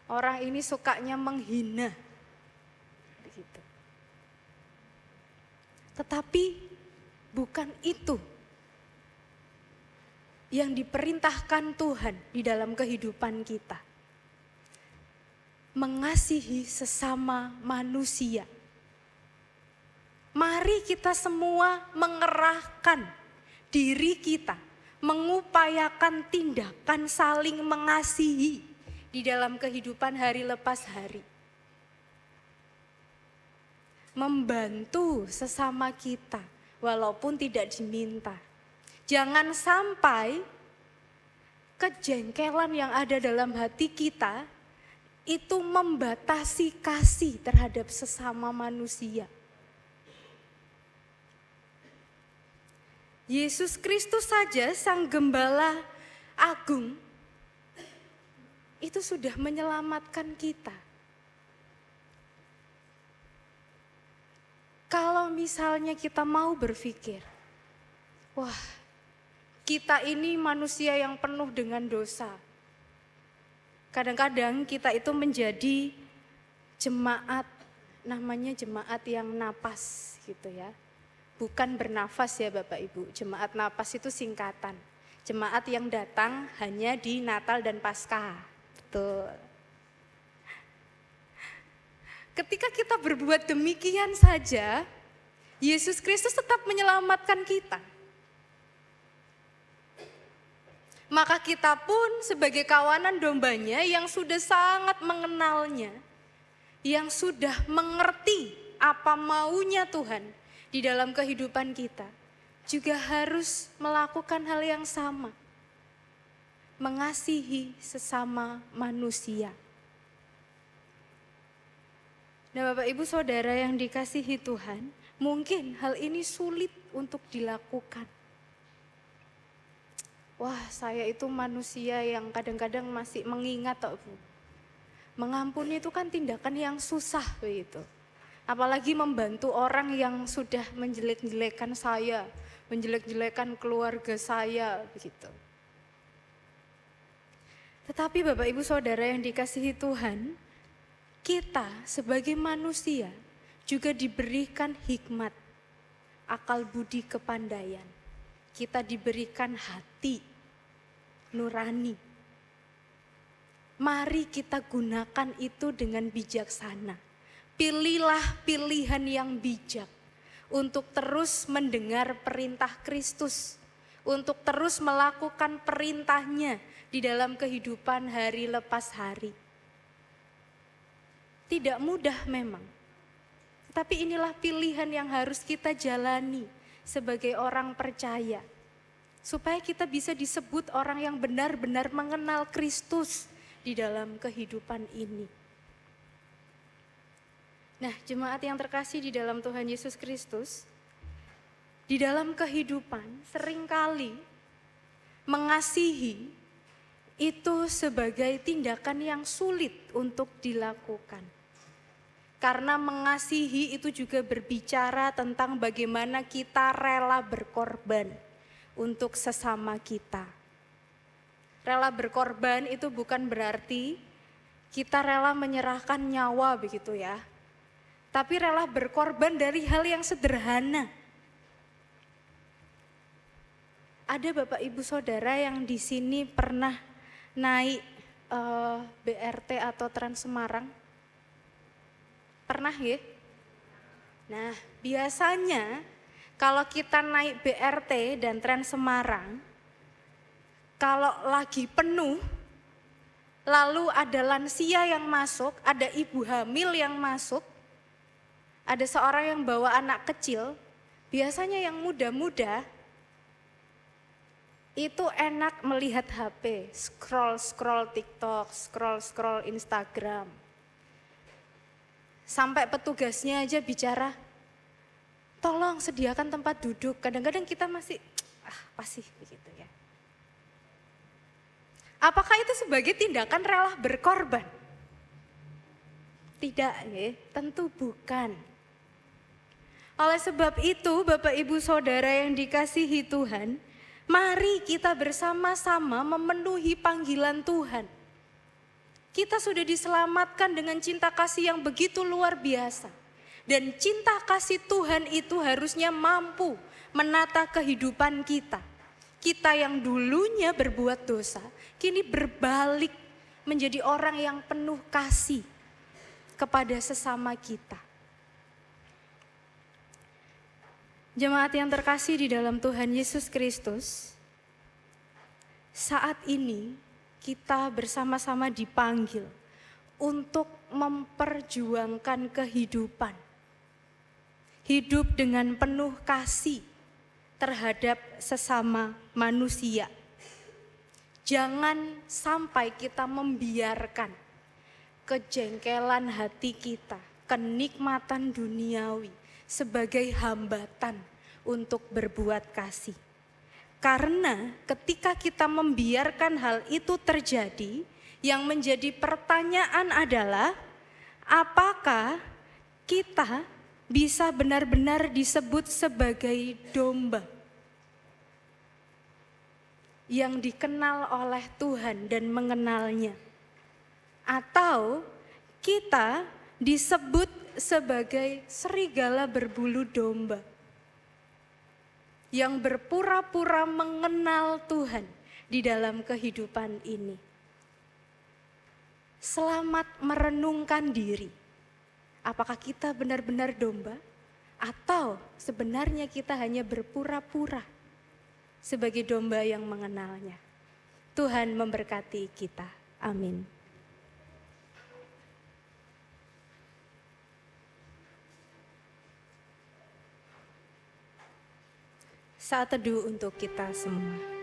Orang ini sukanya menghina. Begitu. Tetapi bukan itu yang diperintahkan Tuhan di dalam kehidupan kita. Mengasihi sesama manusia. Mari kita semua mengerahkan diri kita, mengupayakan tindakan saling mengasihi di dalam kehidupan hari lepas hari. Membantu sesama kita walaupun tidak diminta. Jangan sampai kejengkelan yang ada dalam hati kita itu membatasi kasih terhadap sesama manusia. Yesus Kristus saja Sang Gembala Agung itu sudah menyelamatkan kita. Kalau misalnya kita mau berpikir, wah kita ini manusia yang penuh dengan dosa. Kadang-kadang kita itu menjadi jemaat, namanya jemaat yang napas gitu ya. Bukan bernafas ya Bapak Ibu, jemaat napas itu singkatan. Jemaat yang datang hanya di Natal dan Paskah. Betul. Ketika kita berbuat demikian saja, Yesus Kristus tetap menyelamatkan kita. Maka kita pun sebagai kawanan dombanya yang sudah sangat mengenalnya, yang sudah mengerti apa maunya Tuhan di dalam kehidupan kita, juga harus melakukan hal yang sama. Mengasihi sesama manusia. Nah Bapak Ibu Saudara yang dikasihi Tuhan, mungkin hal ini sulit untuk dilakukan. Wah saya itu manusia yang kadang-kadang masih mengingat toh Bu. Mengampuni itu kan tindakan yang susah begitu. Apalagi membantu orang yang sudah menjelek-jelekan saya, menjelek-jelekan keluarga saya begitu. Tetapi Bapak Ibu Saudara yang dikasihi Tuhan, kita sebagai manusia juga diberikan hikmat, akal budi kepandaian. Kita diberikan hati nurani. Mari kita gunakan itu dengan bijaksana. Pilihlah pilihan yang bijak untuk terus mendengar perintah Kristus, untuk terus melakukan perintahnya di dalam kehidupan hari lepas hari. Tidak mudah memang, tapi inilah pilihan yang harus kita jalani sebagai orang percaya, supaya kita bisa disebut orang yang benar-benar mengenal Kristus di dalam kehidupan ini. Nah, jemaat yang terkasih di dalam Tuhan Yesus Kristus, di dalam kehidupan seringkali mengasihi itu sebagai tindakan yang sulit untuk dilakukan. Karena mengasihi itu juga berbicara tentang bagaimana kita rela berkorban untuk sesama kita. Rela berkorban itu bukan berarti kita rela menyerahkan nyawa begitu ya. Tapi rela berkorban dari hal yang sederhana. Ada Bapak Ibu Saudara yang di sini pernah naik BRT atau Trans Semarang? Pernah ya? Nah, biasanya kalau kita naik BRT dan Trans Semarang, kalau lagi penuh, lalu ada lansia yang masuk, ada ibu hamil yang masuk, ada seorang yang bawa anak kecil, biasanya yang muda-muda itu enak melihat HP, scroll TikTok, scroll Instagram. Sampai petugasnya aja bicara, tolong sediakan tempat duduk. Kadang-kadang kita masih, apa sih begitu ya. Apakah itu sebagai tindakan rela berkorban? Tidak ya, tentu bukan. Oleh sebab itu Bapak Ibu Saudara yang dikasihi Tuhan, mari kita bersama-sama memenuhi panggilan Tuhan. Kita sudah diselamatkan dengan cinta kasih yang begitu luar biasa. Dan cinta kasih Tuhan itu harusnya mampu menata kehidupan kita. Kita yang dulunya berbuat dosa, kini berbalik menjadi orang yang penuh kasih kepada sesama kita. Jemaat yang terkasih di dalam Tuhan Yesus Kristus, saat ini kita bersama-sama dipanggil untuk memperjuangkan kehidupan. Hidup dengan penuh kasih terhadap sesama manusia. Jangan sampai kita membiarkan kejengkelan hati kita, kenikmatan duniawi sebagai hambatan untuk berbuat kasih. Karena ketika kita membiarkan hal itu terjadi, yang menjadi pertanyaan adalah apakah kita bisa benar-benar disebut sebagai domba yang dikenal oleh Tuhan dan mengenalnya, atau kita disebut sebagai serigala berbulu domba yang berpura-pura mengenal Tuhan di dalam kehidupan ini. Selamat merenungkan diri. Apakah kita benar-benar domba atau sebenarnya kita hanya berpura-pura sebagai domba yang mengenalnya? Tuhan memberkati kita. Amin. Saat teduh untuk kita semua.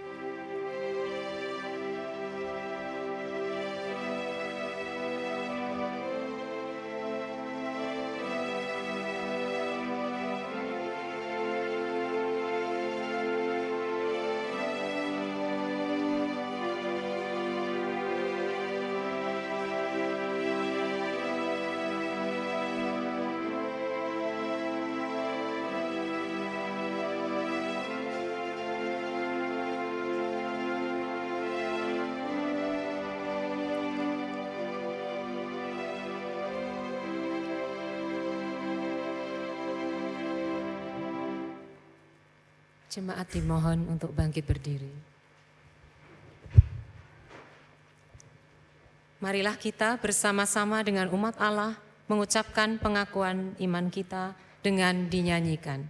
Jemaat dimohon untuk bangkit berdiri. Marilah kita bersama-sama dengan umat Allah mengucapkan pengakuan iman kita dengan dinyanyikan.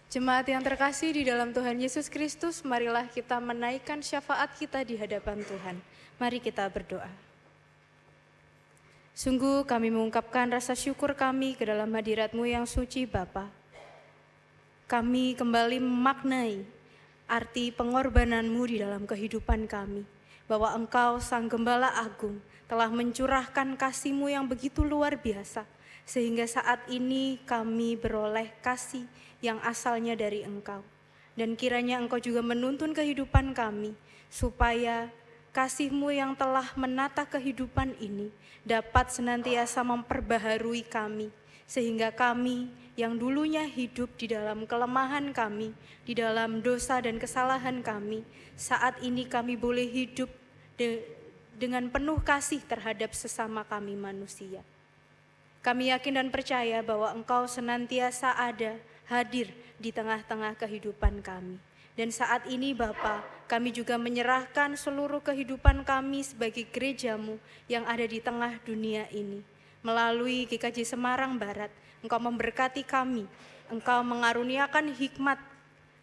Jemaat yang terkasih di dalam Tuhan Yesus Kristus, marilah kita menaikkan syafaat kita di hadapan Tuhan. Mari kita berdoa. Sungguh kami mengungkapkan rasa syukur kami ke dalam hadirat-Mu yang suci Bapa. Kami kembali memaknai arti pengorbanan-Mu di dalam kehidupan kami. Bahwa Engkau Sang Gembala Agung telah mencurahkan kasih-Mu yang begitu luar biasa. Sehingga saat ini kami beroleh kasih yang asalnya dari Engkau. Dan kiranya Engkau juga menuntun kehidupan kami, supaya kasih-Mu yang telah menata kehidupan ini dapat senantiasa memperbaharui kami, sehingga kami yang dulunya hidup di dalam kelemahan kami, di dalam dosa dan kesalahan kami, saat ini kami boleh hidup dengan penuh kasih terhadap sesama kami manusia. Kami yakin dan percaya bahwa Engkau senantiasa ada, hadir di tengah-tengah kehidupan kami. Dan saat ini Bapa, kami juga menyerahkan seluruh kehidupan kami sebagai gereja-Mu yang ada di tengah dunia ini. Melalui GKJ Semarang Barat, Engkau memberkati kami, Engkau mengaruniakan hikmat,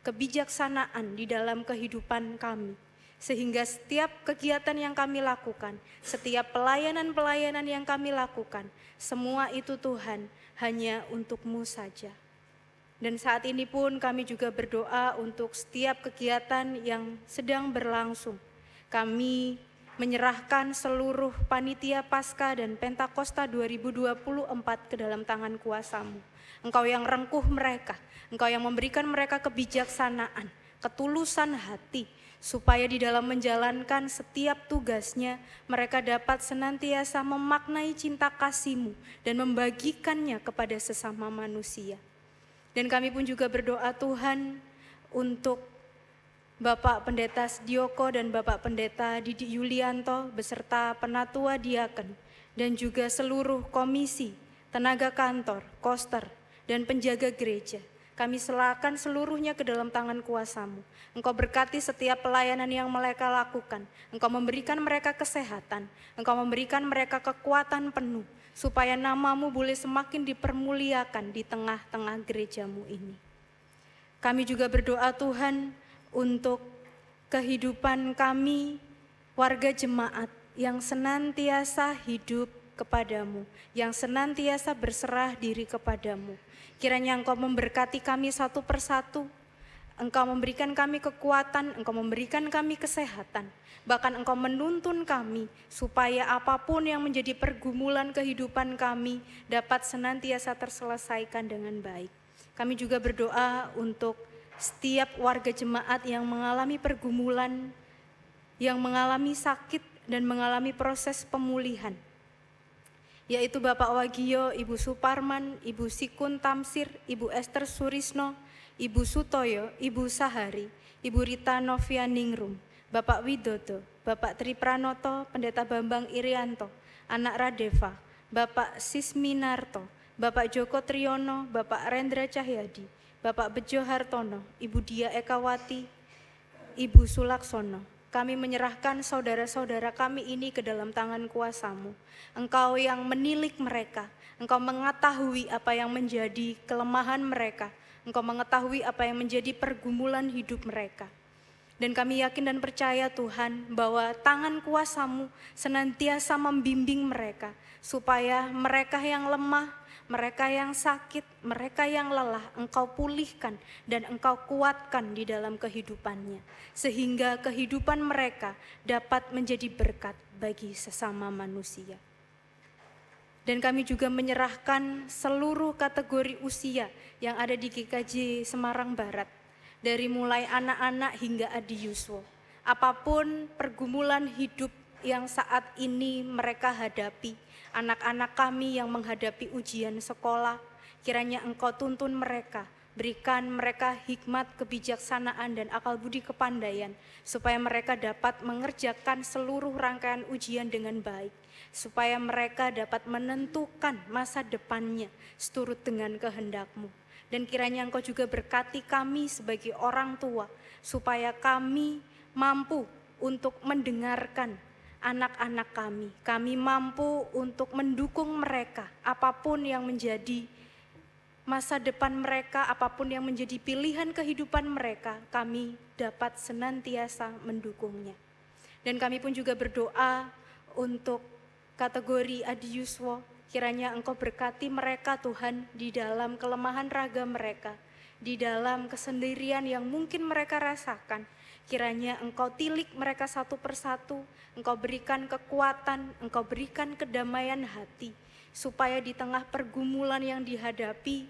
kebijaksanaan di dalam kehidupan kami. Sehingga setiap kegiatan yang kami lakukan, setiap pelayanan-pelayanan yang kami lakukan, semua itu Tuhan hanya untuk-Mu saja. Dan saat ini pun kami juga berdoa untuk setiap kegiatan yang sedang berlangsung. Kami menyerahkan seluruh panitia Paskah dan Pentakosta 2024 ke dalam tangan kuasa-Mu. Engkau yang rengkuh mereka, Engkau yang memberikan mereka kebijaksanaan, ketulusan hati, supaya di dalam menjalankan setiap tugasnya, mereka dapat senantiasa memaknai cinta kasih-Mu dan membagikannya kepada sesama manusia. Dan kami pun juga berdoa Tuhan untuk Bapak Pendeta Sedioko dan Bapak Pendeta Didi Yulianto beserta penatua diaken dan juga seluruh komisi, tenaga kantor, koster, dan penjaga gereja. Kami serahkan seluruhnya ke dalam tangan kuasa-Mu. Engkau berkati setiap pelayanan yang mereka lakukan. Engkau memberikan mereka kesehatan. Engkau memberikan mereka kekuatan penuh supaya nama-Mu boleh semakin dipermuliakan di tengah-tengah gereja-Mu ini. Kami juga berdoa Tuhan untuk kehidupan kami, warga jemaat yang senantiasa hidup kepadamu, yang senantiasa berserah diri kepadamu. Kiranya Engkau memberkati kami satu persatu, Engkau memberikan kami kekuatan, Engkau memberikan kami kesehatan, bahkan Engkau menuntun kami supaya apapun yang menjadi pergumulan kehidupan kami dapat senantiasa terselesaikan dengan baik. Kami juga berdoa untuk setiap warga jemaat yang mengalami pergumulan, yang mengalami sakit dan mengalami proses pemulihan, yaitu Bapak Wagio, Ibu Suparman, Ibu Sikun Tamsir, Ibu Esther Surisno, Ibu Sutoyo, Ibu Sahari, Ibu Rita Novianingrum, Bapak Widodo, Bapak Tri Pranoto, Pendeta Bambang Irianto, Anak Radeva, Bapak Sisminarto, Bapak Joko Triyono, Bapak Rendra Cahyadi, Bapak Bejo Hartono, Ibu Dia Ekawati, Ibu Sulaksono. Kami menyerahkan saudara-saudara kami ini ke dalam tangan kuasa-Mu. Engkau yang menilik mereka, Engkau mengetahui apa yang menjadi kelemahan mereka, Engkau mengetahui apa yang menjadi pergumulan hidup mereka. Dan kami yakin dan percaya Tuhan bahwa tangan kuasa-Mu senantiasa membimbing mereka, supaya mereka yang lemah, mereka yang sakit, mereka yang lelah, Engkau pulihkan dan Engkau kuatkan di dalam kehidupannya. Sehingga kehidupan mereka dapat menjadi berkat bagi sesama manusia. Dan kami juga menyerahkan seluruh kategori usia yang ada di GKJ Semarang Barat. Dari mulai anak-anak hingga Adi Yuswo. Apapun pergumulan hidup yang saat ini mereka hadapi, anak-anak kami yang menghadapi ujian sekolah, kiranya Engkau tuntun mereka, berikan mereka hikmat, kebijaksanaan, dan akal budi kepandaian, supaya mereka dapat mengerjakan seluruh rangkaian ujian dengan baik, supaya mereka dapat menentukan masa depannya seturut dengan kehendak-Mu. Dan kiranya Engkau juga berkati kami sebagai orang tua, supaya kami mampu untuk mendengarkan anak-anak kami. Kami mampu untuk mendukung mereka, apapun yang menjadi masa depan mereka, apapun yang menjadi pilihan kehidupan mereka, kami dapat senantiasa mendukungnya. Dan kami pun juga berdoa untuk kategori Adi Yuswo, kiranya Engkau berkati mereka Tuhan di dalam kelemahan raga mereka, di dalam kesendirian yang mungkin mereka rasakan. Kiranya Engkau tilik mereka satu persatu, Engkau berikan kekuatan, Engkau berikan kedamaian hati, supaya di tengah pergumulan yang dihadapi,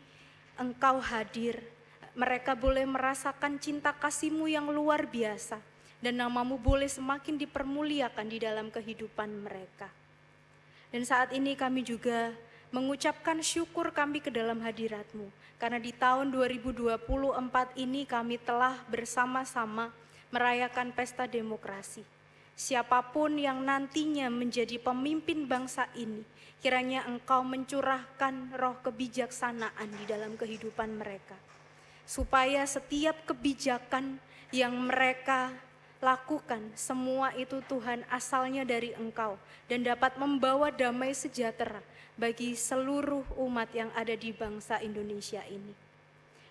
Engkau hadir. Mereka boleh merasakan cinta kasih-Mu yang luar biasa, dan nama-Mu boleh semakin dipermuliakan di dalam kehidupan mereka. Dan saat ini kami juga mengucapkan syukur kami ke dalam hadirat-Mu, karena di tahun 2024 ini kami telah bersama-sama merayakan pesta demokrasi. Siapapun yang nantinya menjadi pemimpin bangsa ini, kiranya Engkau mencurahkan roh kebijaksanaan di dalam kehidupan mereka, supaya setiap kebijakan yang mereka lakukan, semua itu Tuhan asalnya dari Engkau, dan dapat membawa damai sejahtera bagi seluruh umat yang ada di bangsa Indonesia ini.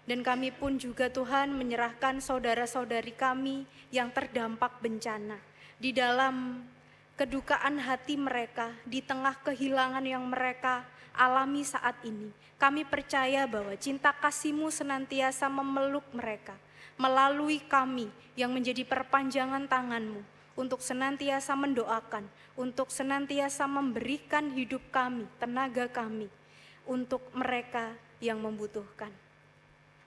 Dan kami pun juga Tuhan menyerahkan saudara-saudari kami yang terdampak bencana. Di dalam kedukaan hati mereka, di tengah kehilangan yang mereka alami saat ini, kami percaya bahwa cinta kasih-Mu senantiasa memeluk mereka, melalui kami yang menjadi perpanjangan tangan-Mu, untuk senantiasa mendoakan, untuk senantiasa memberikan hidup kami, tenaga kami, untuk mereka yang membutuhkan.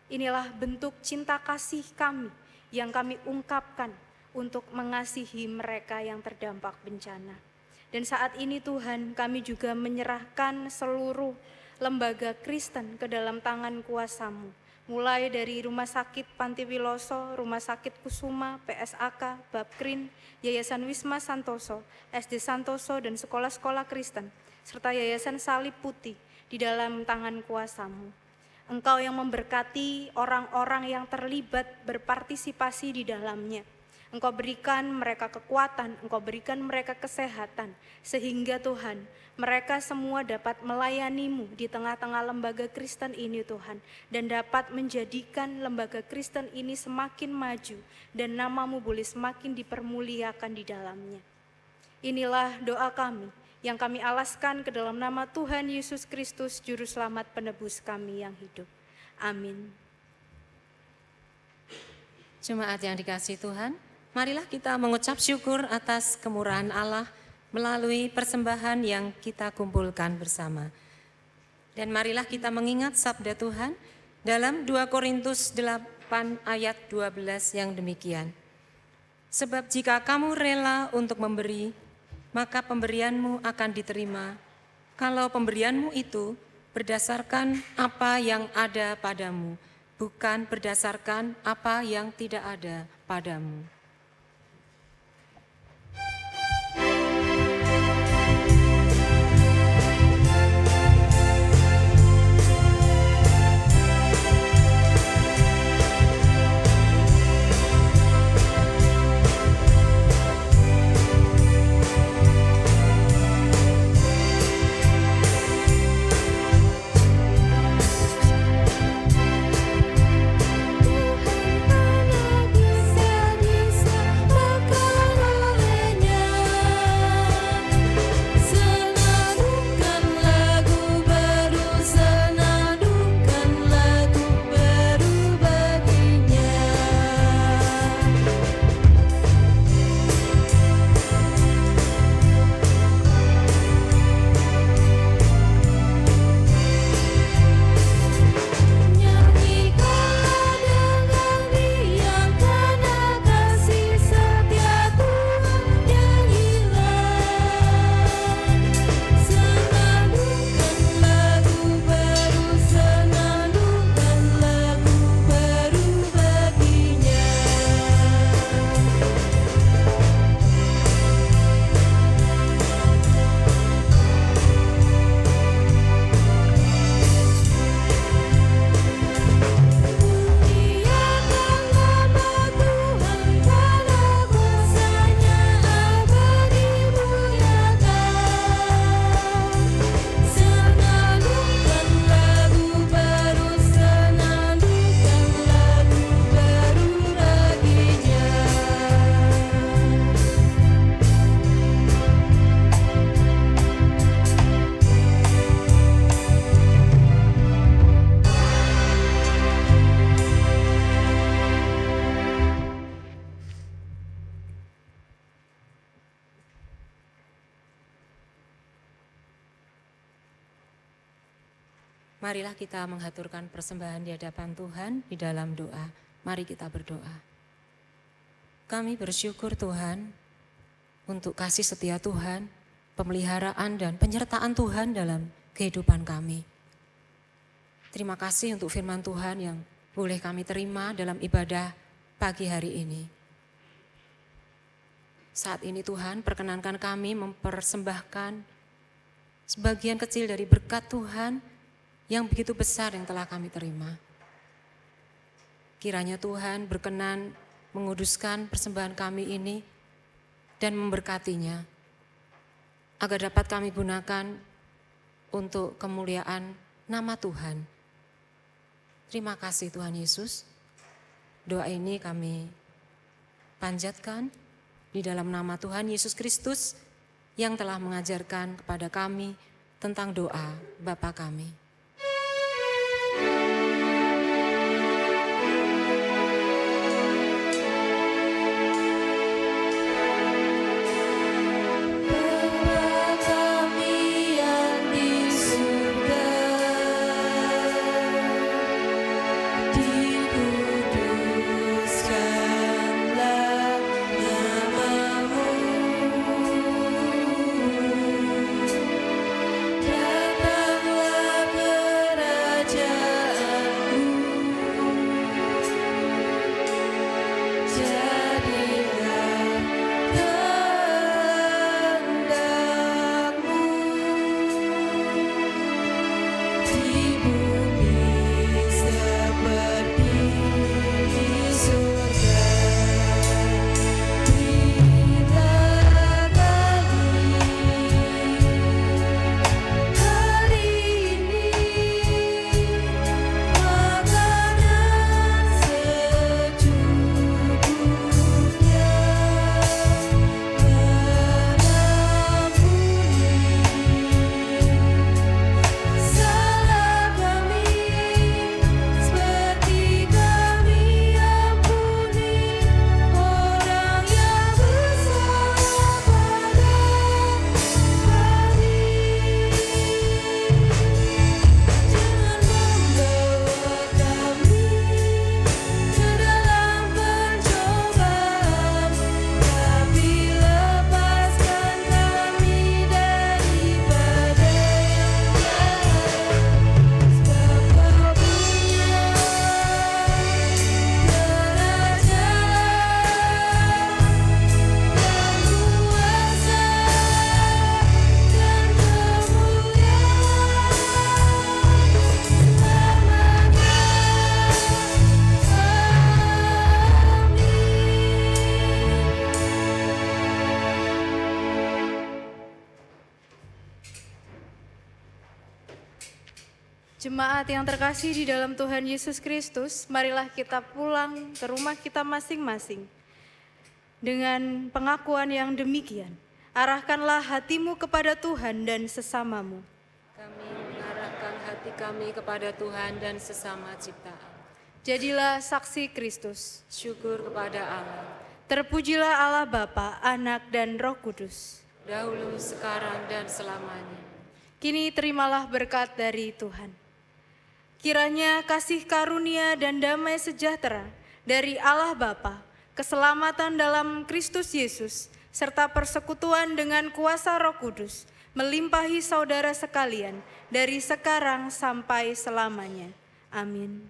Inilah bentuk cinta kasih kami yang kami ungkapkan untuk mengasihi mereka yang terdampak bencana. Dan saat ini Tuhan, kami juga menyerahkan seluruh lembaga Kristen ke dalam tangan kuasa-Mu, mulai dari Rumah Sakit Panti Wiloso, Rumah Sakit Kusuma, PSAK, Babkrin, Yayasan Wisma Santoso, SD Santoso, dan sekolah-sekolah Kristen, serta Yayasan Salib Putih di dalam tangan kuasa-Mu. Engkau yang memberkati orang-orang yang terlibat berpartisipasi di dalamnya. Engkau berikan mereka kekuatan, Engkau berikan mereka kesehatan, sehingga Tuhan, mereka semua dapat melayani-Mu di tengah-tengah lembaga Kristen ini Tuhan, dan dapat menjadikan lembaga Kristen ini semakin maju, dan nama-Mu boleh semakin dipermuliakan di dalamnya. Inilah doa kami, yang kami alaskan ke dalam nama Tuhan Yesus Kristus, Juru Selamat penebus kami yang hidup. Amin. Jemaat yang dikasihi Tuhan, marilah kita mengucap syukur atas kemurahan Allah melalui persembahan yang kita kumpulkan bersama. Dan marilah kita mengingat sabda Tuhan dalam 2 Korintus 8 ayat 12 yang demikian. Sebab jika kamu rela untuk memberi, maka pemberianmu akan diterima. Kalau pemberianmu itu berdasarkan apa yang ada padamu, bukan berdasarkan apa yang tidak ada padamu. Marilah kita menghaturkan persembahan di hadapan Tuhan di dalam doa. Mari kita berdoa. Kami bersyukur Tuhan untuk kasih setia Tuhan, pemeliharaan dan penyertaan Tuhan dalam kehidupan kami. Terima kasih untuk firman Tuhan yang boleh kami terima dalam ibadah pagi hari ini. Saat ini Tuhan, perkenankan kami mempersembahkan sebagian kecil dari berkat Tuhan yang begitu besar yang telah kami terima. Kiranya Tuhan berkenan menguduskan persembahan kami ini dan memberkatinya, agar dapat kami gunakan untuk kemuliaan nama Tuhan. Terima kasih Tuhan Yesus. Doa ini kami panjatkan di dalam nama Tuhan Yesus Kristus yang telah mengajarkan kepada kami tentang doa Bapa kami. Jemaat yang terkasih di dalam Tuhan Yesus Kristus, marilah kita pulang ke rumah kita masing-masing. Dengan pengakuan yang demikian, arahkanlah hatimu kepada Tuhan dan sesamamu. Kami mengarahkan hati kami kepada Tuhan dan sesama ciptaan. Jadilah saksi Kristus. Syukur kepada Allah. Terpujilah Allah Bapa, Anak, dan Roh Kudus. Dahulu, sekarang, dan selamanya. Kini terimalah berkat dari Tuhan. Kiranya kasih karunia dan damai sejahtera dari Allah Bapa, keselamatan dalam Kristus Yesus, serta persekutuan dengan kuasa Roh Kudus, melimpahi saudara sekalian dari sekarang sampai selamanya. Amin.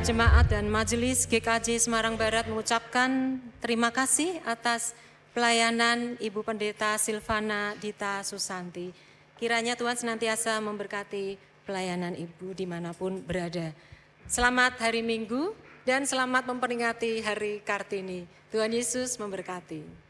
Jemaat dan Majelis GKJ Semarang Barat mengucapkan terima kasih atas pelayanan Ibu Pendeta Silvana Dita Susanti. Kiranya Tuhan senantiasa memberkati pelayanan Ibu dimanapun berada. Selamat hari Minggu dan selamat memperingati Hari Kartini. Tuhan Yesus memberkati.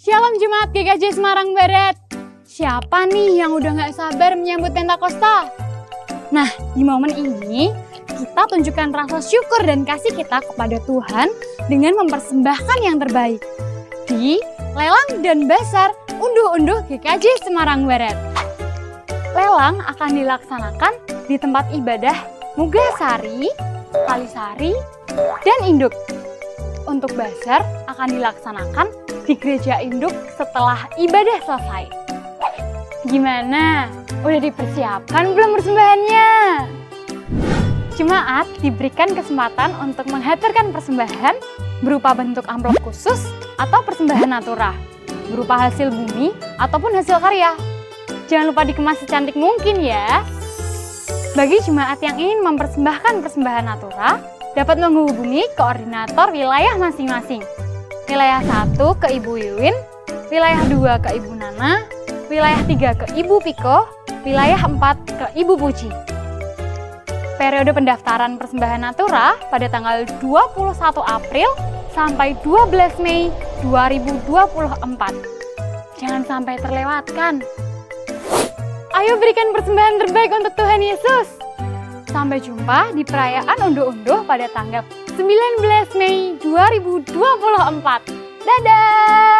Shalom Jemaat GKJ Semarang Barat. Siapa nih yang udah gak sabar menyambut Pentakosta? Nah, di momen ini kita tunjukkan rasa syukur dan kasih kita kepada Tuhan dengan mempersembahkan yang terbaik di lelang dan basar unduh-unduh GKJ Semarang Barat. Lelang akan dilaksanakan di tempat ibadah Mugasari, Kalisari, dan Induk. Untuk basar akan dilaksanakan di gereja induk setelah ibadah selesai. Gimana? Udah dipersiapkan belum persembahannya? Jemaat diberikan kesempatan untuk menghaturkan persembahan berupa bentuk amplop khusus atau persembahan natura, berupa hasil bumi ataupun hasil karya. Jangan lupa dikemas secantik mungkin ya. Bagi jemaat yang ingin mempersembahkan persembahan natura, dapat menghubungi koordinator wilayah masing-masing. Wilayah 1 ke Ibu Wiwin, wilayah 2 ke Ibu Nana, wilayah 3 ke Ibu Piko, wilayah 4 ke Ibu Puji. Periode pendaftaran persembahan natura pada tanggal 21 April sampai 12 Mei 2024. Jangan sampai terlewatkan. Ayo berikan persembahan terbaik untuk Tuhan Yesus. Sampai jumpa di perayaan unduh-unduh pada tanggal 19 Mei 2024. Dadah!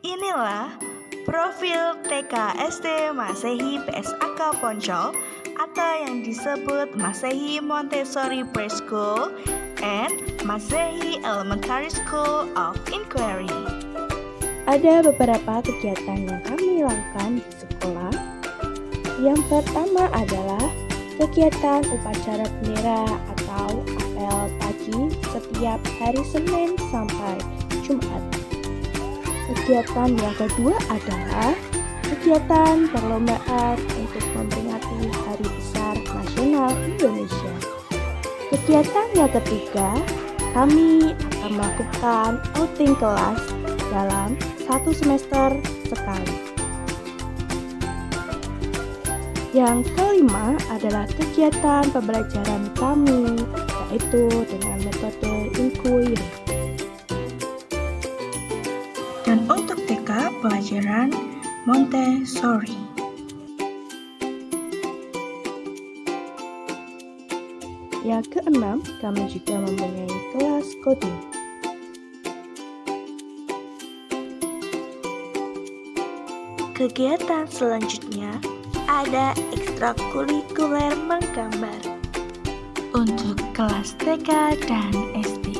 Inilah profil TK SD Masehi PSAK Poncol atau yang disebut Masehi Montessori Preschool and Masehi Elementary School of Inquiry. Ada beberapa kegiatan yang kami lakukan di sekolah. Yang pertama adalah kegiatan upacara bendera atau apel pagi setiap hari Senin sampai Jumat. Kegiatan yang kedua adalah kegiatan perlombaan untuk memperingati Hari Besar Nasional Indonesia. Kegiatan yang ketiga, kami akan melakukan outing kelas dalam 1 semester sekali. Yang kelima adalah kegiatan pembelajaran kami, yaitu dengan metode inquiry. Dan untuk TK pelajaran Montessori. Yang keenam, kami juga mempunyai kelas coding. Kegiatan selanjutnya ada ekstrakurikuler menggambar untuk kelas TK dan SD.